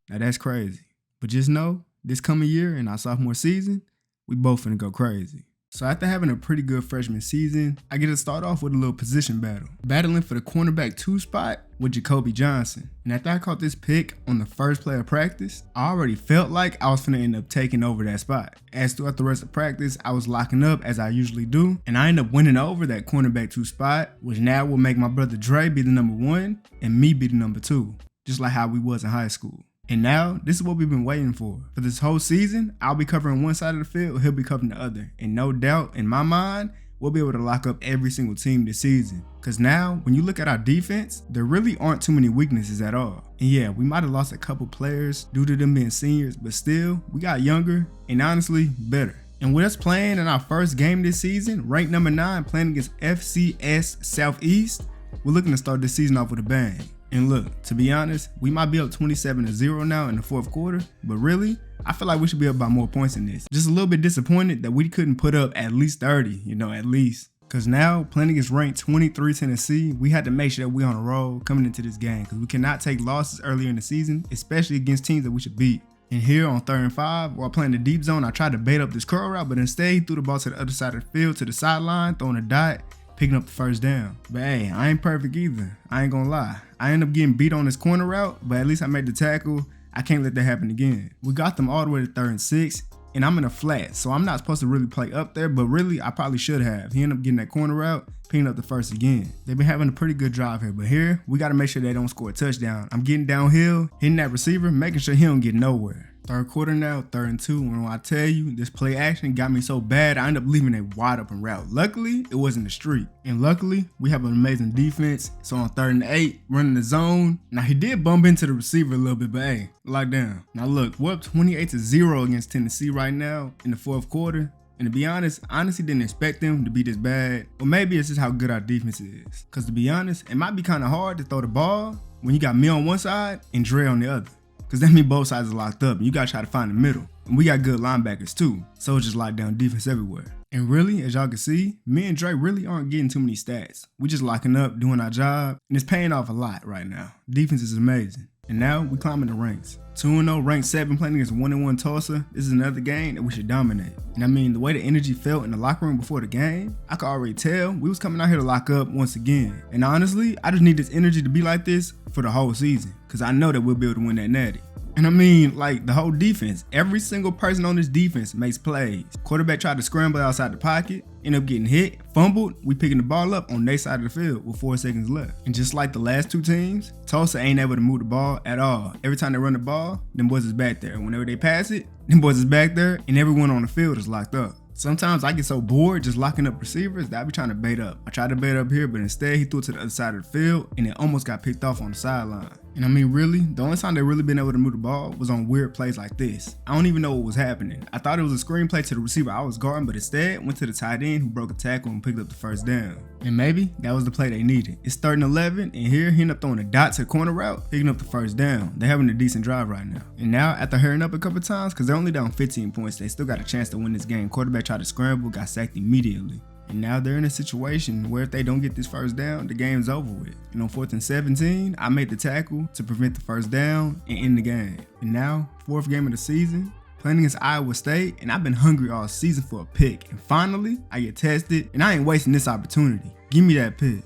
Now that's crazy. But just know, this coming year in our sophomore season, we both finna go crazy. So after having a pretty good freshman season, I get to start off with a little position battle. Battling for the cornerback 2 spot with Jacoby Johnson. And after I caught this pick on the first play of practice, I already felt like I was finna end up taking over that spot. As throughout the rest of practice, I was locking up as I usually do, and I ended up winning over that cornerback 2 spot, which now will make my brother Dre be the number 1 and me be the number 2, just like how we was in high school. And now, this is what we've been waiting for. For this whole season, I'll be covering one side of the field, he'll be covering the other. And no doubt, in my mind, we'll be able to lock up every single team this season. Because now, when you look at our defense, there really aren't too many weaknesses at all. And yeah, we might have lost a couple players due to them being seniors, but still, we got younger and honestly, better. And with us playing in our first game this season, ranked number 9, playing against FCS Southeast, we're looking to start this season off with a bang. And look, to be honest, we might be up 27-0 now in the 4th quarter, but really, I feel like we should be up by more points than this. Just a little bit disappointed that we couldn't put up at least 30, at least. Because now, playing against ranked 23 Tennessee, we had to make sure that we're on a roll coming into this game, because we cannot take losses earlier in the season, especially against teams that we should beat. And here on 3rd and 5, while playing the deep zone, I tried to bait up this curl route, but instead he threw the ball to the other side of the field, to the sideline, throwing a dot, picking up the first down. But hey, I ain't perfect either. I ain't gonna lie. I ended up getting beat on this corner route, but at least I made the tackle. I can't let that happen again. We got them all the way to 3rd and 6, and I'm in a flat, so I'm not supposed to really play up there, but really, I probably should have. He ended up getting that corner route, picking up the first again. They've been having a pretty good drive here, but here, we gotta make sure they don't score a touchdown. I'm getting downhill, hitting that receiver, making sure he don't get nowhere. 3rd quarter now, 3rd and 2, and when I tell you, this play action got me so bad, I ended up leaving a wide open route. Luckily, it wasn't a streak. And luckily, we have an amazing defense, so on 3rd and 8, running the zone. Now, he did bump into the receiver a little bit, but hey, lockdown. Now look, we're up 28-0 against Tennessee right now in the 4th quarter. And to be honest, I honestly didn't expect them to be this bad. Or maybe it's just how good our defense is. Because to be honest, it might be kind of hard to throw the ball when you got me on one side and Dre on the other. Because that means both sides are locked up and you got to try to find the middle. And we got good linebackers too. So it's just locked down defense everywhere. And really, as y'all can see, me and Dre really aren't getting too many stats. We just locking up, doing our job, and it's paying off a lot right now. Defense is amazing. And now we climbing the ranks. 2-0, ranked 7, playing against 1-1 Tulsa. This is another game that we should dominate. And I mean, the way the energy felt in the locker room before the game, I could already tell we was coming out here to lock up once again. And honestly, I just need this energy to be like this for the whole season, because I know that we'll be able to win that natty. And I mean, like, the whole defense, every single person on this defense makes plays. Quarterback tried to scramble outside the pocket, ended up getting hit, fumbled, we picking the ball up on their side of the field with 4 seconds left. And just like the last 2 teams, Tulsa ain't able to move the ball at all. Every time they run the ball, them boys is back there. Whenever they pass it, them boys is back there, and everyone on the field is locked up. Sometimes I get so bored just locking up receivers that I be trying to bait up. I tried to bait up here, but instead he threw it to the other side of the field and it almost got picked off on the sideline. And I mean, really, the only time they really been able to move the ball was on weird plays like this. I don't even know what was happening. I thought it was a screen play to the receiver I was guarding, but instead went to the tight end who broke a tackle and picked up the first down. And maybe that was the play they needed. It's 3rd and 11, and here he ended up throwing a dot to the corner route, picking up the first down. They're having a decent drive right now. And now, after hurrying up a couple times, because they're only down 15 points, they still got a chance to win this game. Quarterback tried to scramble, got sacked immediately. And now they're in a situation where if they don't get this first down, the game's over with. And on 4th and 17, I made the tackle to prevent the first down and end the game. And now, 4th game of the season, playing against Iowa State, and I've been hungry all season for a pick. And finally, I get tested, and I ain't wasting this opportunity. Give me that pick.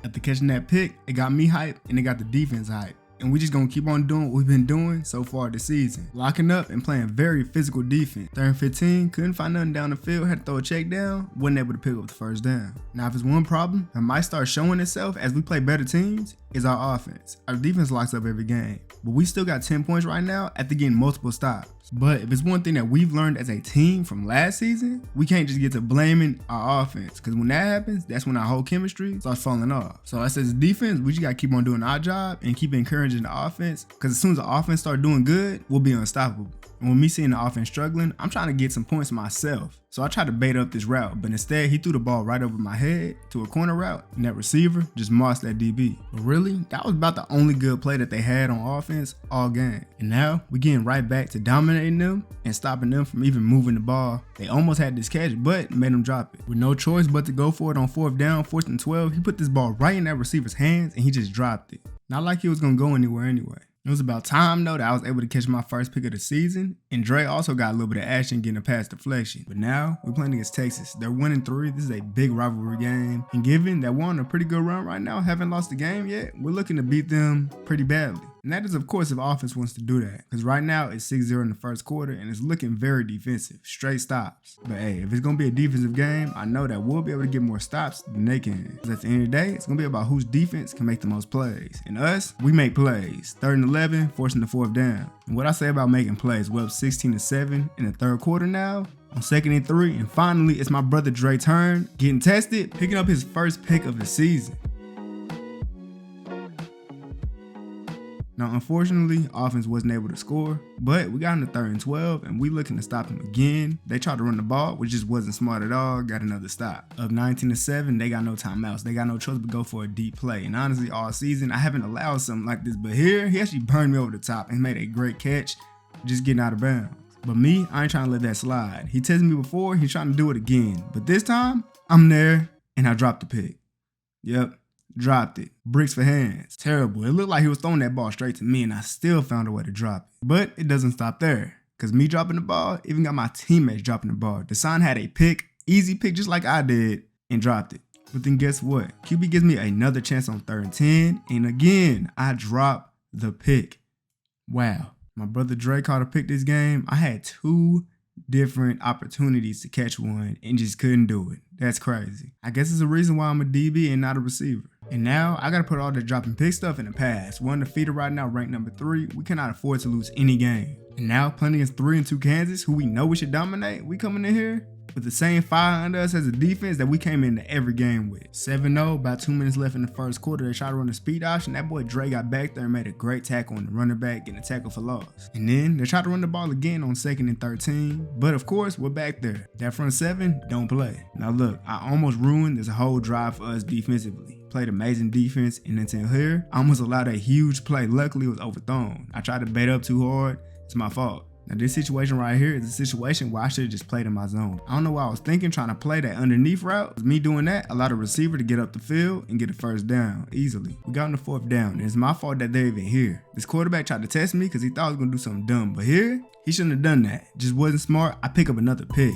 After catching that pick, it got me hyped and it got the defense hyped. And we just gonna keep on doing what we've been doing so far this season. Locking up and playing very physical defense. 3rd and 15, couldn't find nothing down the field, had to throw a check down, wasn't able to pick up the first down. Now if it's one problem that might start showing itself as we play better teams, is our offense. Our defense locks up every game, but we still got 10 points right now after getting multiple stops. But if it's one thing that we've learned as a team from last season, we can't just get to blaming our offense, because when that happens, that's when our whole chemistry starts falling off. So us as a defense, we just gotta keep on doing our job and keep encouraging the offense, because as soon as the offense start doing good, we'll be unstoppable. And when me seeing the offense struggling, I'm trying to get some points myself. So I tried to bait up this route, but instead he threw the ball right over my head to a corner route, and that receiver just mossed that DB. But really, that was about the only good play that they had on offense all game. And now we're getting right back to dominating them and stopping them from even moving the ball. They almost had this catch, but made them drop it. With no choice but to go for it on 4th down, 4th and 12, he put this ball right in that receiver's hands and he just dropped it. Not like he was gonna go anywhere anyway. It was about time though that I was able to catch my first pick of the season, and Dre also got a little bit of action getting a pass deflection. But now we're playing against Texas. They're 1-3. This is a big rivalry game, and given that we're on a pretty good run right now, haven't lost the game yet, we're looking to beat them pretty badly. And that is, of course, if offense wants to do that. Because right now, it's 6-0 in the first quarter, and it's looking very defensive. Straight stops. But hey, if it's going to be a defensive game, I know that we'll be able to get more stops than they can. Because at the end of the day, it's going to be about whose defense can make the most plays. And us, we make plays. 3rd and 11, forcing the 4th down. And what I say about making plays, we're up 16-7 in the 3rd quarter now. On 2nd and 3, and finally, it's my brother Dre's turn, getting tested, picking up his first pick of the season. Now, unfortunately, offense wasn't able to score, but we got in the 3rd and 12, and we looking to stop them again. They tried to run the ball, which just wasn't smart at all, got another stop. Up 19-7, they got no timeouts. They got no choice but go for a deep play. And honestly, all season, I haven't allowed something like this, but here, he actually burned me over the top and made a great catch, just getting out of bounds. But me, I ain't trying to let that slide. He tested me before, he's trying to do it again. But this time, I'm there, and I dropped the pick. Yep. Dropped it. Bricks for hands. Terrible. It looked like he was throwing that ball straight to me, and I still found a way to drop it. But it doesn't stop there, because me dropping the ball even got my teammates dropping the ball. Deshaun had a pick, easy pick just like I did, and dropped it. But then guess what? QB gives me another chance on 3rd and 10, and again, I drop the pick. Wow. My brother Dre caught a pick this game. I had 2 different opportunities to catch one and just couldn't do it. That's crazy. I guess it's a reason why I'm a DB and not a receiver. And now I gotta put all the dropping pick stuff in the past. We're undefeated right now, ranked number 3. We cannot afford to lose any game. And now playing against 3-2 Kansas, who we know we should dominate, we coming in here with the same fire under us as a defense that we came into every game with. 7-0, about 2 minutes left in the first quarter. They tried to run a speed option. That boy Dre got back there and made a great tackle on the running back, getting a tackle for loss. And then they tried to run the ball again on 2nd and 13. But of course, we're back there. That front 7 don't play. Now look, I almost ruined this whole drive for us defensively. Played amazing defense, and until here, I almost allowed a huge play. Luckily, it was overthrown. I tried to bait up too hard. It's my fault. Now this situation right here is a situation where I should have just played in my zone. I don't know what I was thinking trying to play that underneath route. Me doing that allowed a receiver to get up the field and get a first down easily. We got on the 4th down, and it's my fault that they're even here. This quarterback tried to test me because he thought I was going to do something dumb, but here, he shouldn't have done that. Just wasn't smart. I pick up another pick.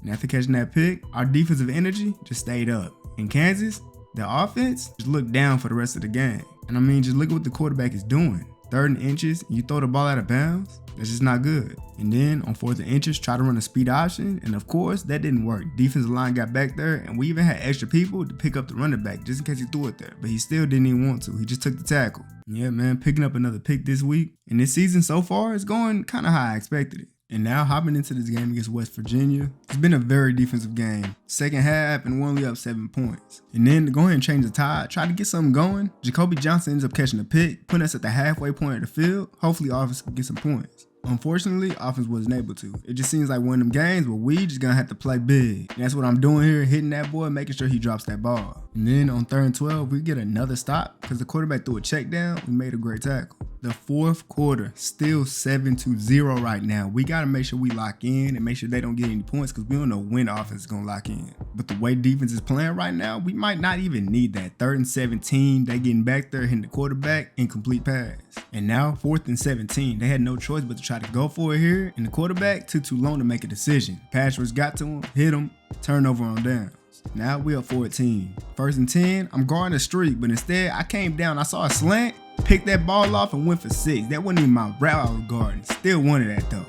And after catching that pick, our defensive energy just stayed up. In Kansas, the offense just looked down for the rest of the game. And I mean, just look at what the quarterback is doing. 3rd and inches, and you throw the ball out of bounds, that's just not good. And then on 4th and inches, try to run a speed option, and of course, that didn't work. Defensive line got back there, and we even had extra people to pick up the running back just in case he threw it there. But he still didn't even want to. He just took the tackle. Yeah, man, picking up another pick this week. And this season so far is going kind of how I expected it. And now hopping into this game against West Virginia, it's been a very defensive game. Second half, and we're only up 7 points. And then to go ahead and change the tide, try to get something going, Jacoby Johnson ends up catching a pick, putting us at the halfway point of the field. Hopefully offense can get some points. Unfortunately, offense wasn't able to. It just seems like one of them games where we just gonna have to play big. And that's what I'm doing here, hitting that boy, making sure he drops that ball. And then on 3rd and 12, we get another stop because the quarterback threw a check down. We made a great tackle. The 4th quarter, still 7-0 right now. We gotta make sure we lock in and make sure they don't get any points because we don't know when offense is gonna lock in. But the way defense is playing right now, we might not even need that. 3rd and 17, they getting back there, hitting the quarterback, incomplete pass. And now 4th and 17, they had no choice but to try to go for it here, and the quarterback took too long to make a decision. Pass rush got to him, hit him, turnover on downs. Now we up 14. 1st and 10, I'm guarding a streak, but instead I came down, I saw a slant, picked that ball off and went for 6. That wasn't even my route I was guarding. Still wanted that though.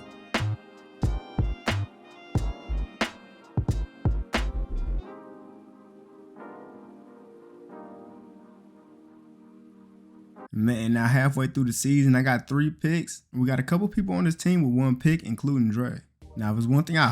Man, now halfway through the season, I got 3 picks. We got a couple people on this team with 1 pick, including Dre. Now, if there's one thing I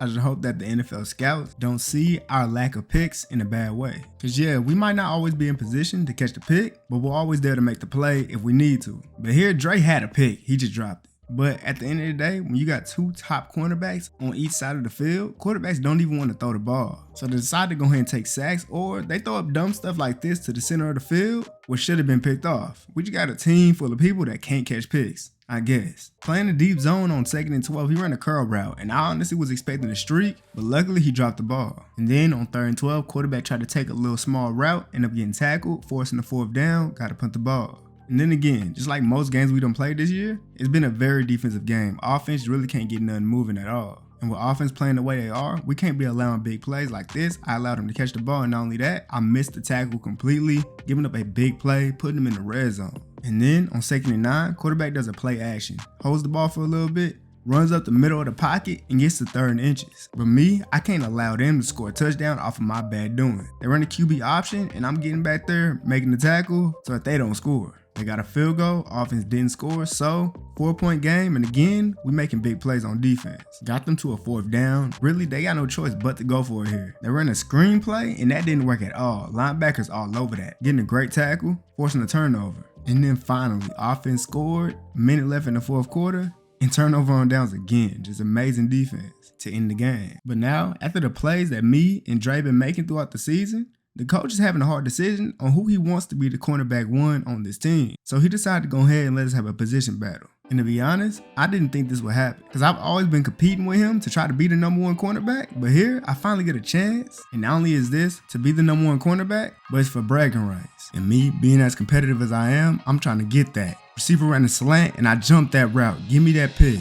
just hope that the NFL scouts don't see our lack of picks in a bad way. Cause yeah, we might not always be in position to catch the pick, but we're always there to make the play if we need to. But here, Dre had a pick, he just dropped it. But at the end of the day, when you got 2 top cornerbacks on each side of the field, quarterbacks don't even want to throw the ball. So they decide to go ahead and take sacks, or they throw up dumb stuff like this to the center of the field, which should have been picked off. We just got a team full of people that can't catch picks, I guess. Playing the deep zone on 2nd and 12, he ran a curl route, and I honestly was expecting a streak, but luckily he dropped the ball. And then on 3rd and 12, quarterback tried to take a little small route, ended up getting tackled, forcing the 4th down, gotta punt the ball. And then again, just like most games we done played this year, it's been a very defensive game. Offense really can't get nothing moving at all. And with offense playing the way they are, we can't be allowing big plays like this. I allowed him to catch the ball, and not only that, I missed the tackle completely, giving up a big play, putting him in the red zone. And then on 2nd and 9, quarterback does a play action, holds the ball for a little bit, runs up the middle of the pocket, and gets to 3rd and inches. But me, I can't allow them to score a touchdown off of my bad doing. They run a QB option, and I'm getting back there, making the tackle so that they don't score. They got a field goal, offense didn't score, so 4-point game, and again, we making big plays on defense. Got them to a 4th down. Really, they got no choice but to go for it here. They ran a screen play, and that didn't work at all. Linebackers all over that. Getting a great tackle, forcing a turnover. And then finally, offense scored, minute left in the 4th quarter, and turnover on downs again. Just amazing defense to end the game. But now, after the plays that me and Dre been making throughout the season, the coach is having a hard decision on who he wants to be the cornerback 1 on this team. So he decided to go ahead and let us have a position battle. And to be honest, I didn't think this would happen because I've always been competing with him to try to be the number 1 cornerback. But here, I finally get a chance. And not only is this to be the number 1 cornerback, but it's for bragging rights. And me being as competitive as I am, I'm trying to get that. Receiver ran a slant and I jumped that route. Give me that pick.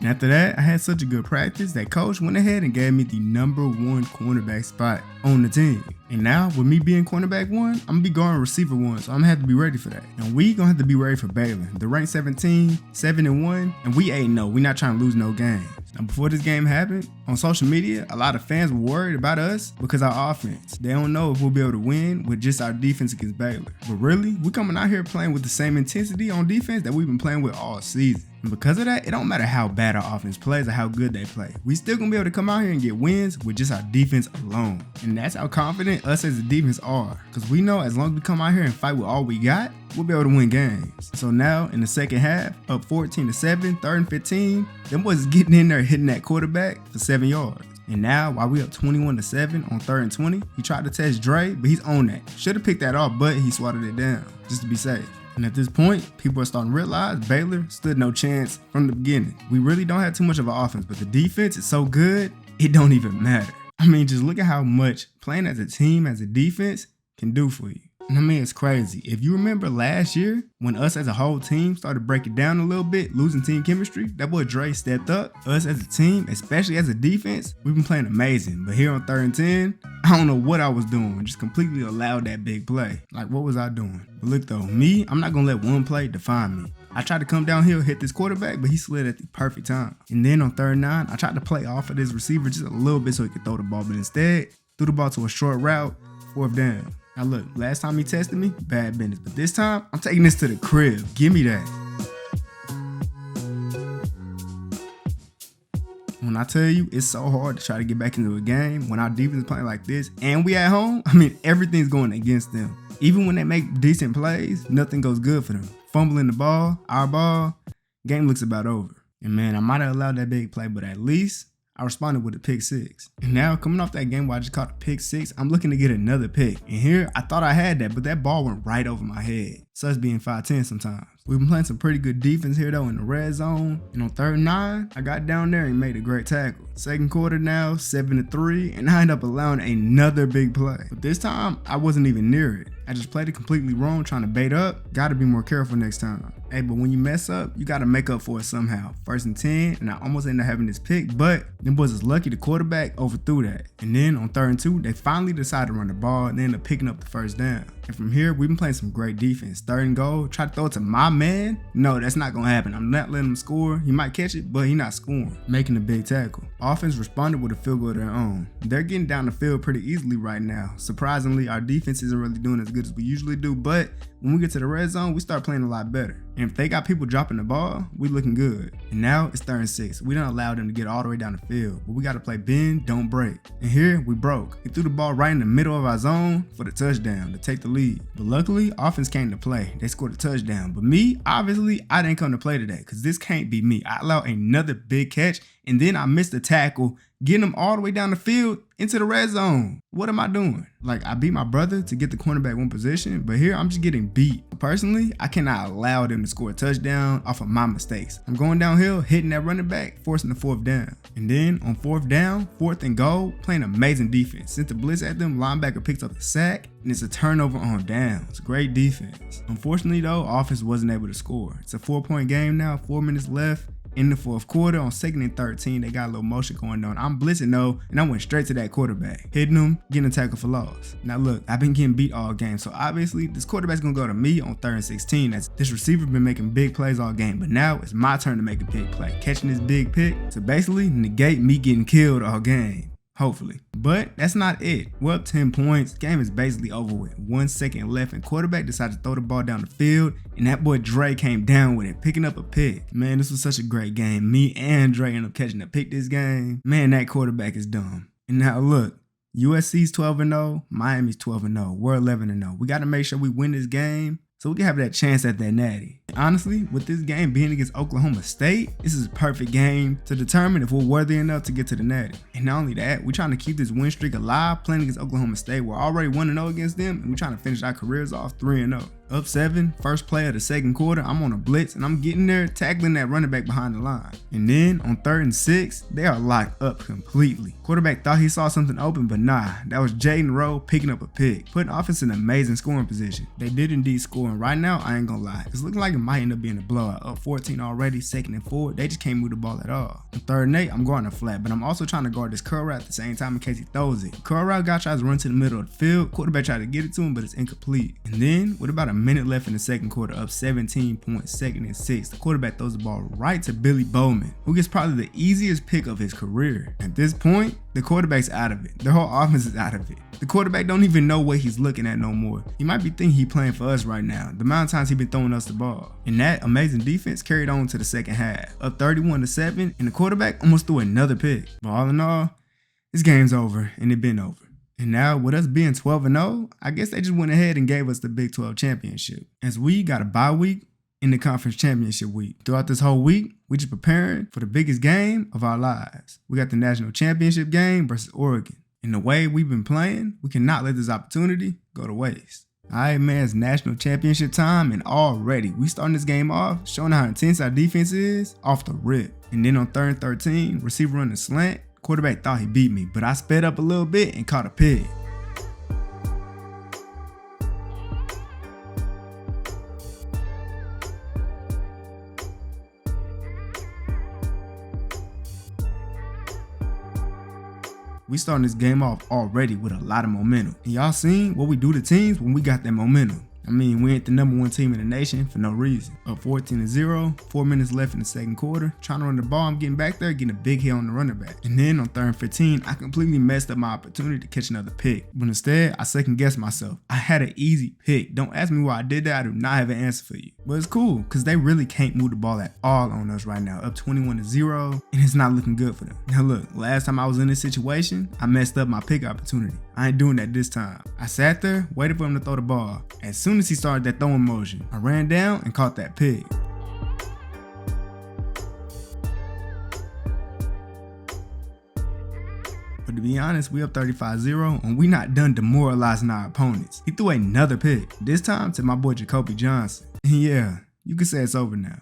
And after that, I had such a good practice that coach went ahead and gave me the number 1 cornerback spot on the team. And now, with me being cornerback 1, I'm gonna be going receiver 1, so I'm gonna have to be ready for that. And we gonna have to be ready for Baylor. The rank 17, 7-1, and we 8-0. We not trying to lose no games. Now, before this game happened, on social media, a lot of fans were worried about us because our offense. They don't know if we'll be able to win with just our defense against Baylor. But really, we coming out here playing with the same intensity on defense that we've been playing with all season. And because of that, it don't matter how bad our offense plays or how good they play. We still gonna be able to come out here and get wins with just our defense alone. And that's how confident us as a defense are. Because we know as long as we come out here and fight with all we got, we'll be able to win games. So now in the second half, up 14-7, 3rd and 15, them boys is getting in there hitting that quarterback for 7 yards. And now, while we up 21-7 on 3rd and 20, he tried to test Dre, but he's on that. Should have picked that off, but he swatted it down just to be safe. And at this point, people are starting to realize Baylor stood no chance from the beginning. We really don't have too much of an offense, but the defense is so good, it don't even matter. I mean, just look at how much playing as a team, as a defense, can do for you. And I mean, it's crazy. If you remember last year, when us as a whole team started breaking down a little bit, losing team chemistry, that boy Dre stepped up. Us as a team, especially as a defense, we've been playing amazing. But here on 3rd and 10, I don't know what I was doing. Just completely allowed that big play. Like, what was I doing? But look though, me, I'm not gonna let one play define me. I tried to come downhill, hit this quarterback, but he slid at the perfect time. And then on 3rd and 9, I tried to play off of this receiver just a little bit so he could throw the ball, but instead, threw the ball to a short route, 4th down. Now look, last time he tested me, bad business. But this time, I'm taking this to the crib. Give me that. When I tell you, it's so hard to try to get back into a game when our defense is playing like this and we at home, I mean, everything's going against them. Even when they make decent plays, nothing goes good for them. Fumbling the ball, our ball, game looks about over. And man, I might have allowed that big play, but at least I responded with a pick 6. And now, coming off that game where I just caught a pick 6, I'm looking to get another pick. And here, I thought I had that, but that ball went right over my head. Such being 5'10" sometimes. We've been playing some pretty good defense here though in the red zone. And on 3rd and 9, I got down there and made a great tackle. Second quarter now, 7-3, and I ended up allowing another big play. But this time, I wasn't even near it. I just played it completely wrong, trying to bait up. Gotta be more careful next time. Hey, but when you mess up, you gotta make up for it somehow. 1st and 10, and I almost ended up having this pick, but them boys is lucky the quarterback overthrew that. And then on 3rd and 2, they finally decided to run the ball and ended up picking up the 1st down. And from here, we've been playing some great defense. 3rd and goal, try to throw it to my man. No, that's not gonna happen. I'm not letting him score. He might catch it, but he's not scoring. Making a big tackle. Offense responded with a field goal of their own. They're getting down the field pretty easily right now. Surprisingly, our defense isn't really doing as good as we usually do, but when we get to the red zone, we start playing a lot better. And if they got people dropping the ball, we looking good. And now it's 3rd and 6. We don't allow them to get all the way down the field, but we got to play bend, don't break. And here we broke. He threw the ball right in the middle of our zone for the touchdown to take the lead. But luckily, offense came to play. They scored a touchdown. But me, obviously, I didn't come to play today because this can't be me. I allowed another big catch and then I missed the tackle, getting him all the way down the field into the red zone. What am I doing? Like, I beat my brother to get the cornerback one position, but here I'm just getting beat. Personally, I cannot allow them to score a touchdown off of my mistakes. I'm going downhill, hitting that running back, forcing the 4th down. And then on 4th down, 4th and goal, playing amazing defense. Sent the blitz at them, linebacker picks up the sack, and it's a turnover on downs. Great defense. Unfortunately though, offense wasn't able to score. It's a 4-point game now, 4 minutes left. In the 4th quarter, on 2nd and 13, they got a little motion going on. I'm blitzing though, and I went straight to that quarterback, hitting him, getting a tackle for loss. Now look, I've been getting beat all game, so obviously this quarterback's gonna go to me on 3rd and 16. As this receiver's been making big plays all game, but now it's my turn to make a big play, catching this big pick to basically negate me getting killed all game. Hopefully. But that's not it. We're up 10 points. Game is basically over with. 1 second left and quarterback decided to throw the ball down the field and that boy Dre came down with it, picking up a pick. Man, this was such a great game. Me and Dre ended up catching a pick this game. Man, that quarterback is dumb. And now look, USC's 12-0, Miami's 12-0. We're 11-0. We got to make sure we win this game so we can have that chance at that natty. Honestly, with this game being against Oklahoma State, this is a perfect game to determine if we're worthy enough to get to the natty. And not only that, we're trying to keep this win streak alive playing against Oklahoma State. We're already 1-0 against them, and we're trying to finish our careers off 3-0. Up 7, first play of the 2nd quarter, I'm on a blitz, and I'm getting there, tackling that running back behind the line. And then on 3rd and 6, they are locked up completely. Quarterback thought he saw something open, but nah, that was Jaden Rowe picking up a pick, putting offense in an amazing scoring position. They did indeed score, and right now, I ain't gonna lie, it's looking like it might end up being a blowout. Up 14 already, 2nd and 4, they just can't move the ball at all. On 3rd and 8, I'm guarding a flat, but I'm also trying to guard this curl route at the same time in case he throws it. Curl route guy tries to run to the middle of the field, quarterback tried to get it to him, but it's incomplete. And then, with about a minute left in the 2nd quarter, up 17 points, 2nd and 6, the quarterback throws the ball right to Billy Bowman, who gets probably the easiest pick of his career. At this point, the quarterback's out of it. Their whole offense is out of it. The quarterback don't even know what he's looking at no more. He might be thinking he playing for us right now, the amount of times he been throwing us the ball. And that amazing defense carried on to the 2nd half. Up 31-7, and the quarterback almost threw another pick. But all in all, this game's over, and it been over. And now, with us being 12-0, I guess they just went ahead and gave us the Big 12 championship. As we got a bye week in the conference championship week. Throughout this whole week, we just preparing for the biggest game of our lives. We got the national championship game versus Oregon. And the way we've been playing, we cannot let this opportunity go to waste. All right, man, it's national championship time, and already we starting this game off, showing how intense our defense is off the rip. And then on 3rd and 13, receiver running slant, quarterback thought he beat me, but I sped up a little bit and caught a pick. We starting this game off already with a lot of momentum. And y'all seen what we do to teams when we got that momentum. I mean, we ain't the #1 team in the nation for no reason. Up 14-0, 4 minutes left in the second quarter. Trying to run the ball, I'm getting back there, getting a big hit on the running back. And then on 3rd and 15, I completely messed up my opportunity to catch another pick. But instead, I second guessed myself. I had an easy pick. Don't ask me why I did that. I do not have an answer for you. But it's cool, because they really can't move the ball at all on us right now. Up 21-0, and it's not looking good for them. Now look, last time I was in this situation, I messed up my pick opportunity. I ain't doing that this time. I sat there, waited for him to throw the ball. As soon as he started that throwing motion, I ran down and caught that pick. But to be honest, we up 35-0 and we not done demoralizing our opponents. He threw another pick, this time to my boy Jacoby Johnson. And yeah, you can say it's over now.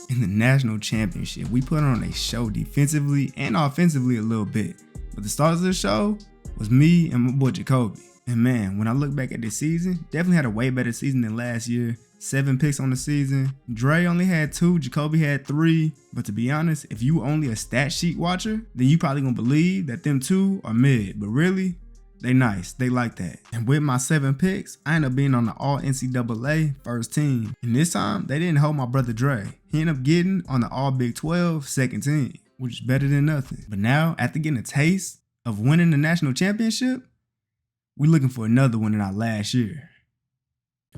In the national championship, we put on a show defensively and offensively a little bit. But the stars of the show was me and my boy Jacoby. And man, when I look back at this season, definitely had a way better season than last year. 7 picks on the season. Dre only had 2, Jacoby had 3. But to be honest, if you only a stat sheet watcher, then you probably gonna believe that them 2 are mid. But really, they nice, they like that. And with my 7 picks, I ended up being on the all NCAA first team. And this time, they didn't hold my brother Dre. He ended up getting on the all Big 12 second team, which is better than nothing. But now, after getting a taste of winning the national championship, we're looking for another one in our last year.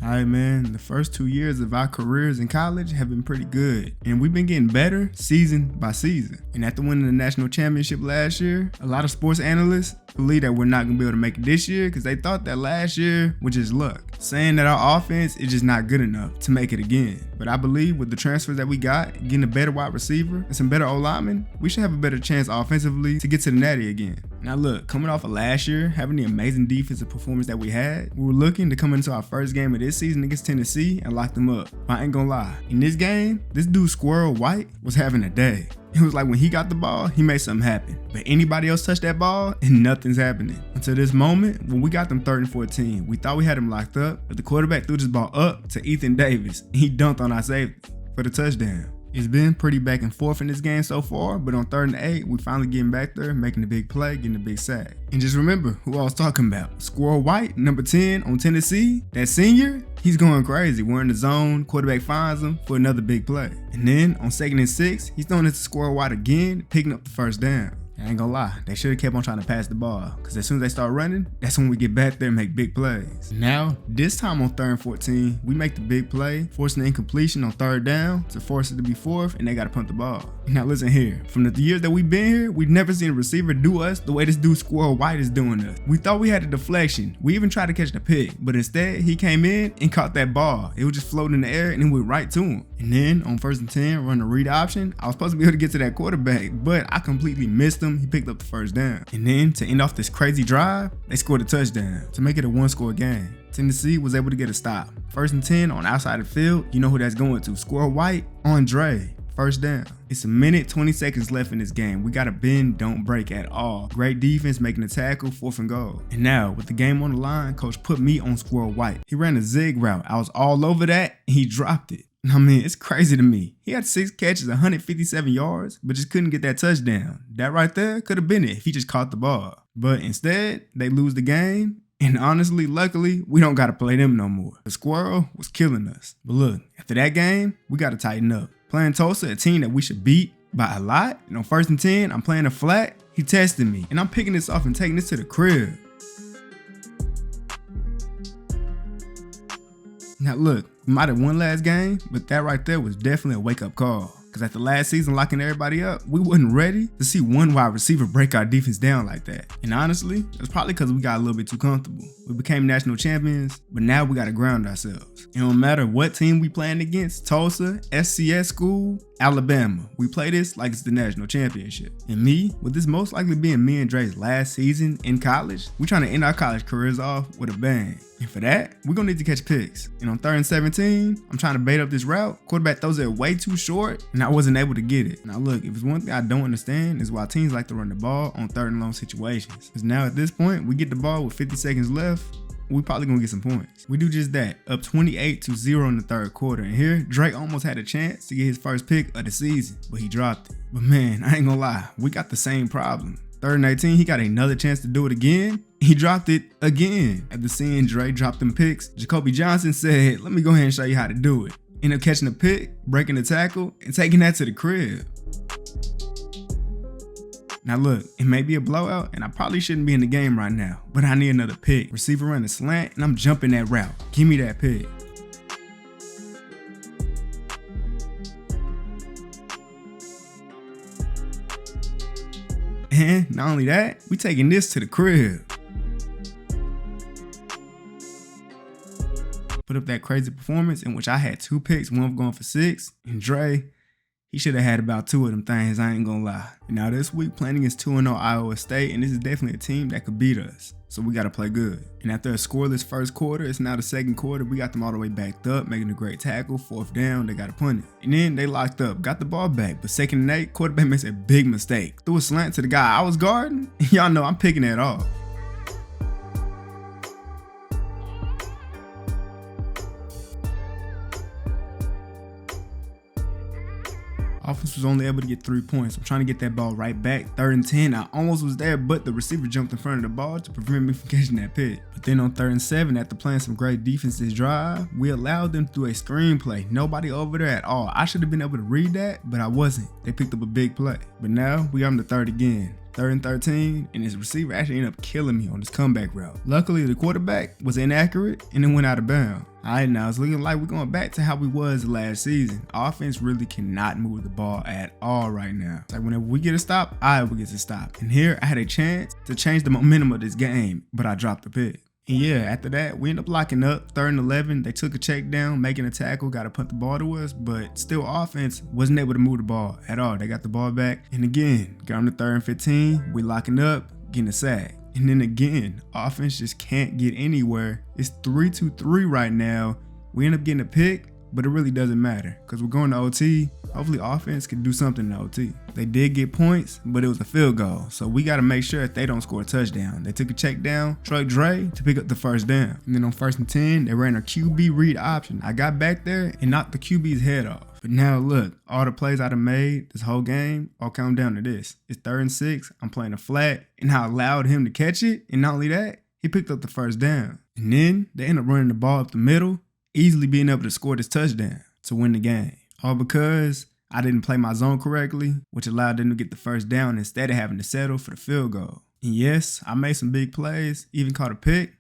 Alright man, the first 2 years of our careers in college have been pretty good, and we've been getting better season by season. And after winning the national championship last year, a lot of sports analysts believe that we're not going to be able to make it this year because they thought that last year was just luck, saying that our offense is just not good enough to make it again. But I believe with the transfers that we got, getting a better wide receiver and some better O-linemen, we should have a better chance offensively to get to the natty again. Now look, coming off of last year, having the amazing defensive performance that we had, we were looking to come into our first game of this season against Tennessee and lock them up. But I ain't gonna lie, in this game, this dude Squirrel White was having a day. It was like when he got the ball, he made something happen. But anybody else touched that ball and nothing's happening. Until this moment, when we got them 3rd and 14, we thought we had him locked up, but the quarterback threw this ball up to Ethan Davis and he dunked on our safety for the touchdown. It's been pretty back and forth in this game so far, but on 3rd and 8, we finally getting back there, making the big play, getting the big sack. And just remember who I was talking about. Squirrel White, number 10 on Tennessee, that senior, he's going crazy. We're in the zone, quarterback finds him for another big play. And then on 2nd and 6, he's throwing it to Squirrel White again, picking up the first down. I ain't gonna lie, they should have kept on trying to pass the ball, because as soon as they start running, that's when we get back there and make big plays. Now, this time on 3rd and 14, we make the big play, forcing the incompletion on 3rd down to force it to be 4th, and they gotta punt the ball. Now listen here, from the years that we've been here, we've never seen a receiver do us the way this dude Squirrel White is doing us. We thought we had a deflection. We even tried to catch the pick, but instead, he came in and caught that ball. It was just floating in the air and it went right to him. And then on 1st and 10, run the read option, I was supposed to be able to get to that quarterback, but I completely missed him. He picked up the first down. And then to end off this crazy drive, they scored a touchdown to make it a 1-score game. Tennessee was able to get a stop. 1st and 10 on outside the field, you know who that's going to. Squirrel White on Dre. First down. It's a minute, 20 seconds left in this game. We gotta bend, don't break at all. Great defense, making a tackle, 4th and goal. And now, with the game on the line, coach put me on Squirrel White. He ran a zig route. I was all over that, and he dropped it. I mean, it's crazy to me. He had 6 catches, 157 yards, but just couldn't get that touchdown. That right there could have been it if he just caught the ball. But instead, they lose the game. And honestly, luckily, we don't gotta play them no more. The Squirrel was killing us. But look, after that game, we gotta tighten up. Playing Tulsa, a team that we should beat by a lot. And on 1st and 10, I'm playing a flat. He tested me. And I'm picking this off and taking this to the crib. Now look, we might have won last game, but that right there was definitely a wake-up call. Because after last season locking everybody up, we wasn't ready to see one wide receiver break our defense down like that. And honestly, it's probably because we got a little bit too comfortable. We became national champions, but now we got to ground ourselves. It don't matter what team we playing against, Tulsa, SCS school, Alabama. We play this like it's the national championship. And me, with this most likely being me and Dre's last season in college, we trying to end our college careers off with a bang. And for that, we're gonna need to catch picks. And on 3rd and 17, I'm trying to bait up this route. Quarterback throws it way too short, and I wasn't able to get it. Now look, if it's one thing I don't understand is why teams like to run the ball on 3rd and long situations. Because now at this point, we get the ball with 50 seconds left, we probably gonna get some points. We do just that, up 28-0 in the 3rd quarter. And here, Drake almost had a chance to get his first pick of the season, but he dropped it. But man, I ain't gonna lie, we got the same problem. 3rd and 18, he got another chance to do it again. He dropped it again. After seeing Drake drop them picks, Jacoby Johnson said, let me go ahead and show you how to do it. Ended up catching a pick, breaking the tackle, and taking that to the crib. Now look, it may be a blowout and I probably shouldn't be in the game right now, but I need another pick. Receiver ran a slant and I'm jumping that route. Give me that pick. And not only that, we taking this to the crib. Put up that crazy performance in which I had 2 picks, one going for 6, and Dre, he should have had about 2 of them things, I ain't gonna lie. And now this week, playing against 2-0 Iowa State, and this is definitely a team that could beat us. So we gotta play good. And after a scoreless 1st quarter, it's now the 2nd quarter. We got them all the way backed up, making a great tackle. 4th down, they gotta punt it. And then they locked up, got the ball back. But 2nd and 8, quarterback makes a big mistake. Threw a slant to the guy I was guarding. Y'all know I'm picking that off. Offense was only able to get 3 points. I'm trying to get that ball right back. 3rd and 10, I almost was there, but the receiver jumped in front of the ball to prevent me from catching that pick. But then on 3rd and 7, after playing some great defense this drive, we allowed them to do a screen play. Nobody over there at all. I should have been able to read that, but I wasn't. They picked up a big play. But now we got them to 3rd again. 3rd and 13, and his receiver actually ended up killing me on this comeback route. Luckily, the quarterback was inaccurate and it went out of bounds. Alright, now it's looking like we're going back to how we was last season. Offense really cannot move the ball at all right now. It's like whenever we get a stop, Iowa gets a stop. And here I had a chance to change the momentum of this game, but I dropped the pick. And yeah, after that, we ended up locking up. 3rd and 11, they took a check down, making a tackle, got to punt the ball to us, but still offense wasn't able to move the ball at all. They got the ball back. And again, got them to 3rd and 15, we locking up, getting a sack. And then again, offense just can't get anywhere. It's 3-2-3 right now. We end up getting a pick, but it really doesn't matter because we're going to OT. Hopefully offense can do something in OT. They did get points, but it was a field goal. So we got to make sure that they don't score a touchdown. They took a check down, truck Dre to pick up the 1st down. And then on 1st and 10, they ran a QB read option. I got back there and knocked the QB's head off. But now look, all the plays I'd have made this whole game all come down to this. It's 3rd and 6, I'm playing a flat, and I allowed him to catch it. And not only that, he picked up the 1st down. And then they end up running the ball up the middle, easily being able to score this touchdown to win the game. All because I didn't play my zone correctly, which allowed them to get the 1st down instead of having to settle for the field goal. And yes, I made some big plays, even caught a pick,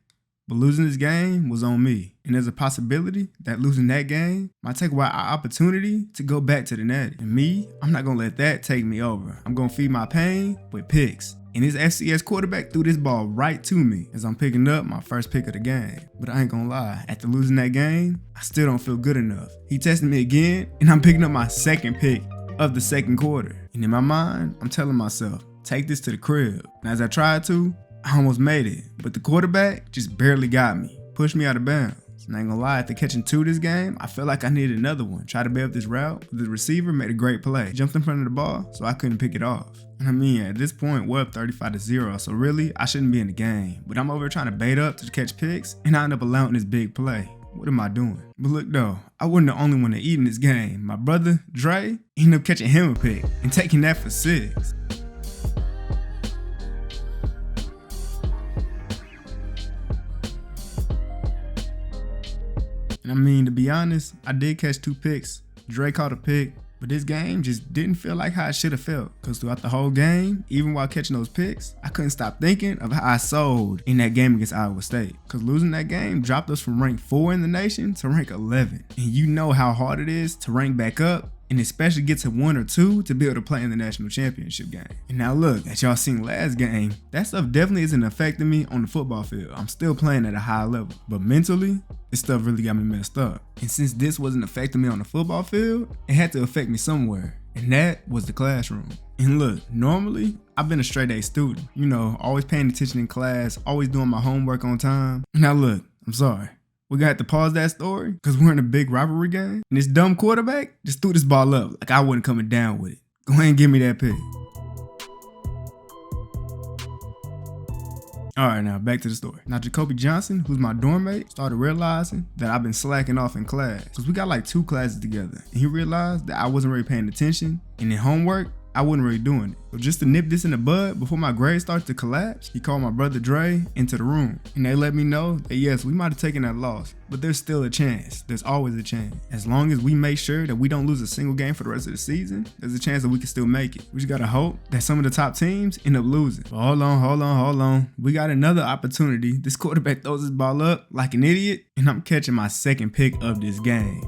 but losing this game was on me. And there's a possibility that losing that game might take away our opportunity to go back to the Natty. And me, I'm not gonna let that take me over. I'm gonna feed my pain with picks. And his FCS quarterback threw this ball right to me as I'm picking up my 1st pick of the game. But I ain't gonna lie, after losing that game, I still don't feel good enough. He tested me again, and I'm picking up my 2nd pick of the 2nd quarter. And in my mind, I'm telling myself, take this to the crib. And as I tried to, I almost made it. But the quarterback just barely got me, pushed me out of bounds. And I ain't gonna lie, after catching 2 this game, I felt like I needed another one. Tried to bait up this route, but the receiver made a great play. Jumped in front of the ball, so I couldn't pick it off. And I mean, at this point, we're up 35-0, so really, I shouldn't be in the game. But I'm over here trying to bait up to catch picks, and I end up allowing this big play. What am I doing? But look though, I wasn't the only one to eat in this game. My brother, Dre, ended up catching him a pick and taking that for 6. And I mean, to be honest, I did catch 2 picks. Dre caught a pick, but this game just didn't feel like how it should have felt. Because throughout the whole game, even while catching those picks, I couldn't stop thinking of how I sold in that game against Iowa State. Because losing that game dropped us from rank 4 in the nation to rank 11. And you know how hard it is to rank back up, and especially get to 1 or 2 to be able to play in the national championship game. And now look, as y'all seen last game, that stuff definitely isn't affecting me on the football field. I'm still playing at a high level. But mentally, this stuff really got me messed up. And since this wasn't affecting me on the football field, it had to affect me somewhere. And that was the classroom. And look, normally, I've been a straight A student. You know, always paying attention in class, always doing my homework on time. Now look, I'm sorry. We're gonna have to pause that story because we're in a big rivalry game. And this dumb quarterback just threw this ball up like I wasn't coming down with it. Go ahead and give me that pick. Alright, now back to the story. Now Jacoby Johnson, who's my dorm mate, started realizing that I've been slacking off in class. Because we got like 2 classes together. And he realized that I wasn't really paying attention. And in homework, I wasn't really doing it. So just to nip this in the bud before my grades started to collapse, he called my brother Dre into the room. And they let me know that yes, we might have taken that loss, but there's still a chance. There's always a chance. As long as we make sure that we don't lose a single game for the rest of the season, there's a chance that we can still make it. We just gotta hope that some of the top teams end up losing. But hold on. We got another opportunity. This quarterback throws his ball up like an idiot, and I'm catching my second pick of this game.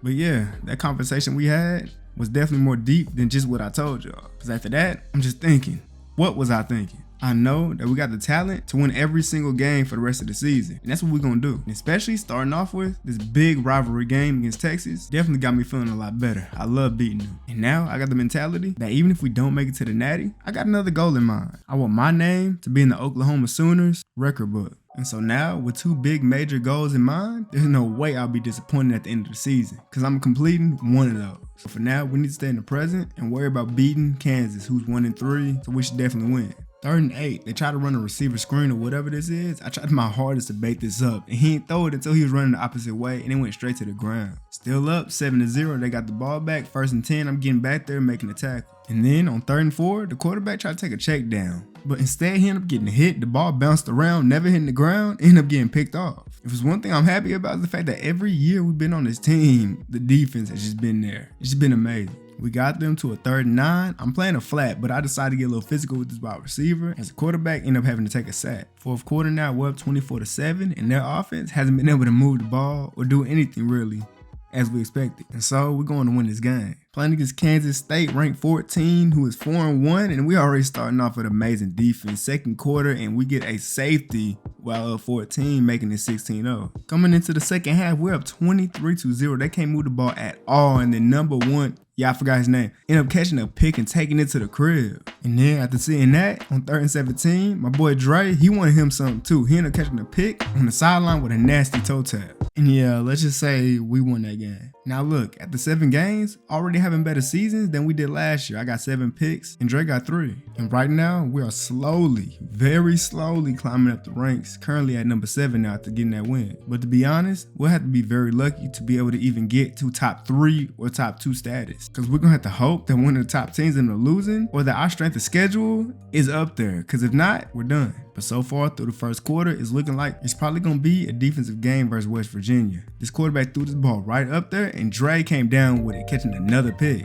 But yeah, that conversation we had was definitely more deep than just what I told y'all. Because after that, I'm just thinking, what was I thinking? I know that we got the talent to win every single game for the rest of the season. And that's what we're going to do. And especially starting off with this big rivalry game against Texas definitely got me feeling a lot better. I love beating them. And now I got the mentality that even if we don't make it to the Natty, I got another goal in mind. I want my name to be in the Oklahoma Sooners record book. And so now, with 2 big major goals in mind, there's no way I'll be disappointed at the end of the season because I'm completing one of those. So for now, we need to stay in the present and worry about beating Kansas, who's 1-3, so we should definitely win. 3rd and 8, they try to run a receiver screen or whatever this is. I tried my hardest to bait this up, and he didn't throw it until he was running the opposite way, and it went straight to the ground. Still up, 7-0, they got the ball back, 1st and 10, I'm getting back there making a tackle. And then on 3rd and 4, the quarterback tried to take a check down. But instead, he ended up getting hit, the ball bounced around, never hitting the ground, ended up getting picked off. If there's one thing I'm happy about is the fact that every year we've been on this team, the defense has just been there. It's just been amazing. We got them to a 3rd and 9. I'm playing a flat, but I decided to get a little physical with this wide receiver. As a quarterback, end up having to take a sack. 4th quarter now, we're up 24-7, and their offense hasn't been able to move the ball or do anything really as we expected. And so we're going to win this game. Playing against Kansas State, ranked 14, who is 4-1, and we already starting off with amazing defense. 2nd quarter, and we get a safety while up 14, making it 16-0. Coming into the second half, we're up 23-0. They can't move the ball at all, and then number 1, I forgot his name, ended up catching a pick and taking it to the crib. And then after seeing that, on 3rd and 17, my boy Dre, he wanted him something too. He ended up catching a pick on the sideline with a nasty toe tap. And yeah, let's just say we won that game. Now look, after 7 games, already having better seasons than we did last year. I got 7 picks and Dre got 3. And right now, we are slowly, very slowly climbing up the ranks, currently at number 7 now after getting that win. But to be honest, we'll have to be very lucky to be able to even get to top 3 or top 2 status. Because we're going to have to hope that one of the top teams end up losing or that our strength of schedule is up there. Because if not, we're done. But so far through the 1st quarter, it's looking like it's probably going to be a defensive game versus West Virginia. This quarterback threw this ball right up there and Dre came down with it, catching another pick.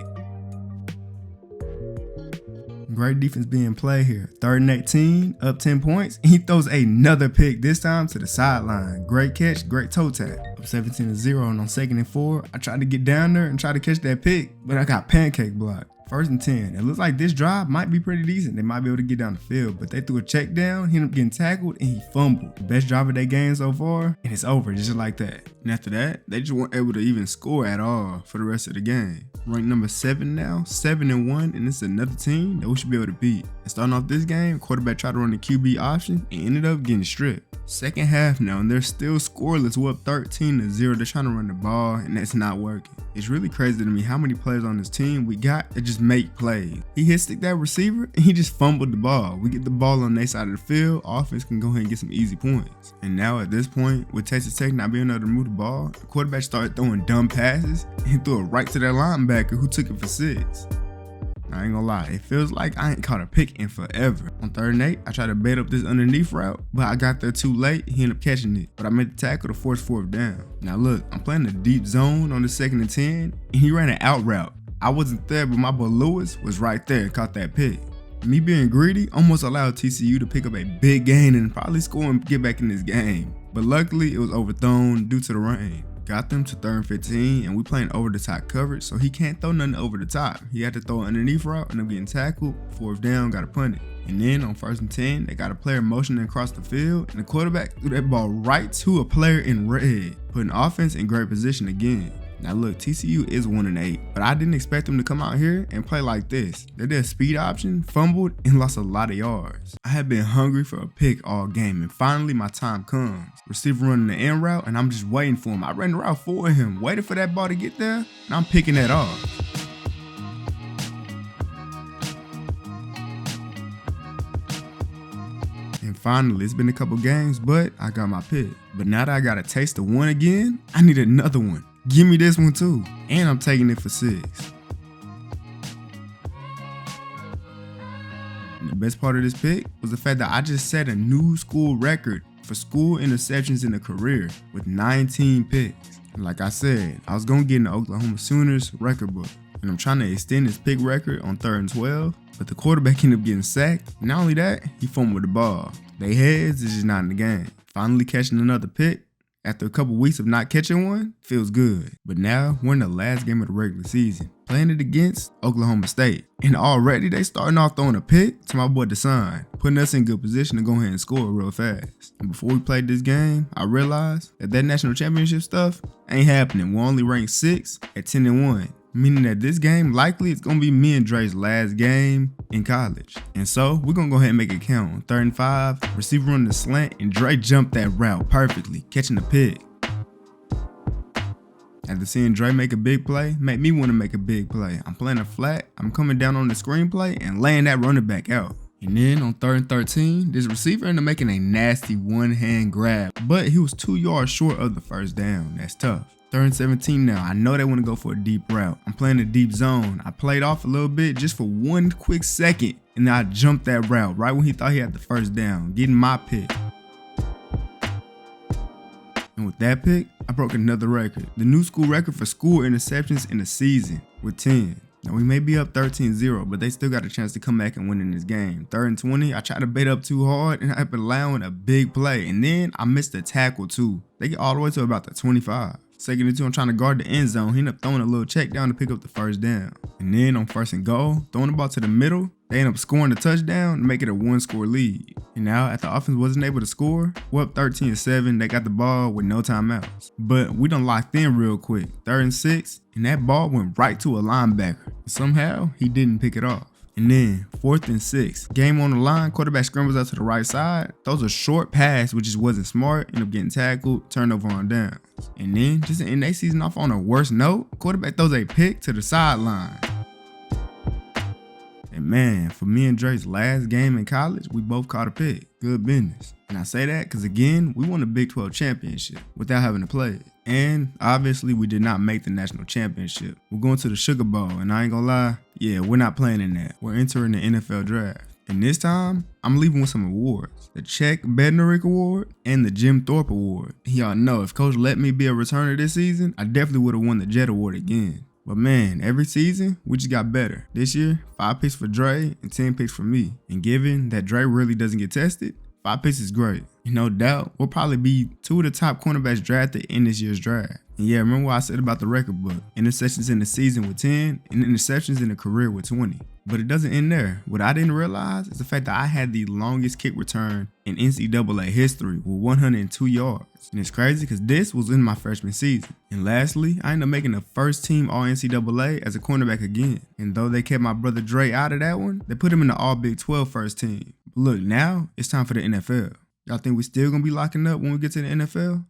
Great defense being played here. 3rd and 18, up 10 points, and he throws another pick, this time to the sideline. Great catch, great toe tap. Up 17-0, and on 2nd and 4, I tried to get down there and try to catch that pick, but I got pancake blocked. 1st and 10. It looks like this drive might be pretty decent. They might be able to get down the field, but they threw a check down, he ended up getting tackled, and he fumbled. The best drive of their game so far, and it's over just like that. And after that, they just weren't able to even score at all for the rest of the game. Ranked number 7 now, 7-1, and it's another team that we should be able to beat. And starting off this game, quarterback tried to run the QB option and ended up getting stripped. 2nd half now, and they're still scoreless. We're up 13-0. They're trying to run the ball, and that's not working. It's really crazy to me how many players on this team we got that just make plays. He hit stick that receiver, and he just fumbled the ball. We get the ball on their side of the field, offense can go ahead and get some easy points. And now at this point, with Texas Tech not being able to move the ball, the quarterback started throwing dumb passes, and he threw it right to their linebacker who took it for 6. I ain't gonna lie, it feels like I ain't caught a pick in forever. On 3rd and 8, I tried to bait up this underneath route, but I got there too late, he ended up catching it. But I made the tackle to force 4th down. Now look, I'm playing a deep zone on the 2nd and 10, and he ran an out route. I wasn't there, but my boy Lewis was right there and caught that pick. Me being greedy almost allowed TCU to pick up a big gain and probably score and get back in this game. But luckily, it was overthrown due to the rain. Got them to 3rd and 15, and we playing over the top coverage, so he can't throw nothing over the top. He had to throw an underneath route, and I'm getting tackled. 4th down, got to punt it. And then on 1st and 10, they got a player motioning across the field, and the quarterback threw that ball right to a player in red, putting offense in great position again. Now look, TCU is 1-8, but I didn't expect them to come out here and play like this. They did a speed option, fumbled, and lost a lot of yards. I had been hungry for a pick all game, and finally my time comes. Receiver running the end route, and I'm just waiting for him. I ran the route for him, waited for that ball to get there, and I'm picking that off. And finally, it's been a couple games, but I got my pick. But now that I got a taste of one again, I need another one. Give me this one too. And I'm taking it for 6. And the best part of this pick was the fact that I just set a new school record for school interceptions in a career with 19 picks. And like I said, I was going to get in the Oklahoma Sooners record book. And I'm trying to extend this pick record on 3rd and 12, but the quarterback ended up getting sacked. And not only that, he fumbled the ball. They heads is just not in the game. Finally catching another pick after a couple weeks of not catching one feels good. But now we're in the last game of the regular season, playing it against Oklahoma State. And already they starting off throwing a pick to my boy Deshaun, putting us in good position to go ahead and score real fast. And before we played this game, I realized that national championship stuff ain't happening. We're only ranked 6 at 10-1. Meaning that this game likely it's gonna be me and Dre's last game in college. And so we're gonna go ahead and make it count. On 3rd and 5, receiver on the slant, and Dre jumped that route perfectly, catching the pick. After seeing Dre make a big play, made me want to make a big play. I'm playing a flat, I'm coming down on the screenplay and laying that running back out. And then on 3rd and 13, this receiver ended up making a nasty one-hand grab, but he was 2 yards short of the 1st down. That's tough. 3rd and 17 now. I know they want to go for a deep route. I'm playing a deep zone. I played off a little bit just for 1 quick second, and then I jumped that route right when he thought he had the 1st down, getting my pick. And with that pick, I broke another record. The new school record for school interceptions in a season with 10. Now we may be up 13-0, but they still got a chance to come back and win in this game. 3rd and 20, I tried to bait up too hard and I've been allowing a big play. And then I missed a tackle too. They get all the way to about the 25. 2nd and 2, I'm trying to guard the end zone. He ended up throwing a little check down to pick up the 1st down. And then on 1st and goal, throwing the ball to the middle, they end up scoring the touchdown to make it a 1-score lead. And now, after the offense wasn't able to score, we're up 13-7. They got the ball with no timeouts. But we done locked in real quick. 3rd and 6, and that ball went right to a linebacker. Somehow, he didn't pick it off. And then 4th and 6, game on the line, quarterback scrambles out to the right side, throws a short pass, which just wasn't smart, ended up getting tackled, turnover on downs. And then, just to end their season off on a worse note, quarterback throws a pick to the sideline. And man, for me and Dre's last game in college, we both caught a pick. Good business. And I say that because again, we won the Big 12 championship without having to play it. And obviously we did not make the national championship. We're going to the Sugar Bowl, and I ain't gonna lie, yeah, we're not playing in that. We're entering the NFL draft. And this time, I'm leaving with some awards. The Czech Bednarik Award and the Jim Thorpe Award. Y'all know, if Coach let me be a returner this season, I definitely would have won the Jet Award again. But man, every season, we just got better. This year, 5 picks for Dre and 10 picks for me. And given that Dre really doesn't get tested, 5 picks is great. And no doubt, we'll probably be 2 of the top cornerbacks drafted in this year's draft. And yeah, remember what I said about the record book. Interceptions in the season with 10 and interceptions in a career with 20. But it doesn't end there. What I didn't realize is the fact that I had the longest kick return in NCAA history with 102 yards. And it's crazy because this was in my freshman season. And lastly, I ended up making the first team All NCAA as a cornerback again. And though they kept my brother Dre out of that one, they put him in the All Big 12 first team. But look, now it's time for the NFL. Y'all think we still gonna be locking up when we get to the NFL?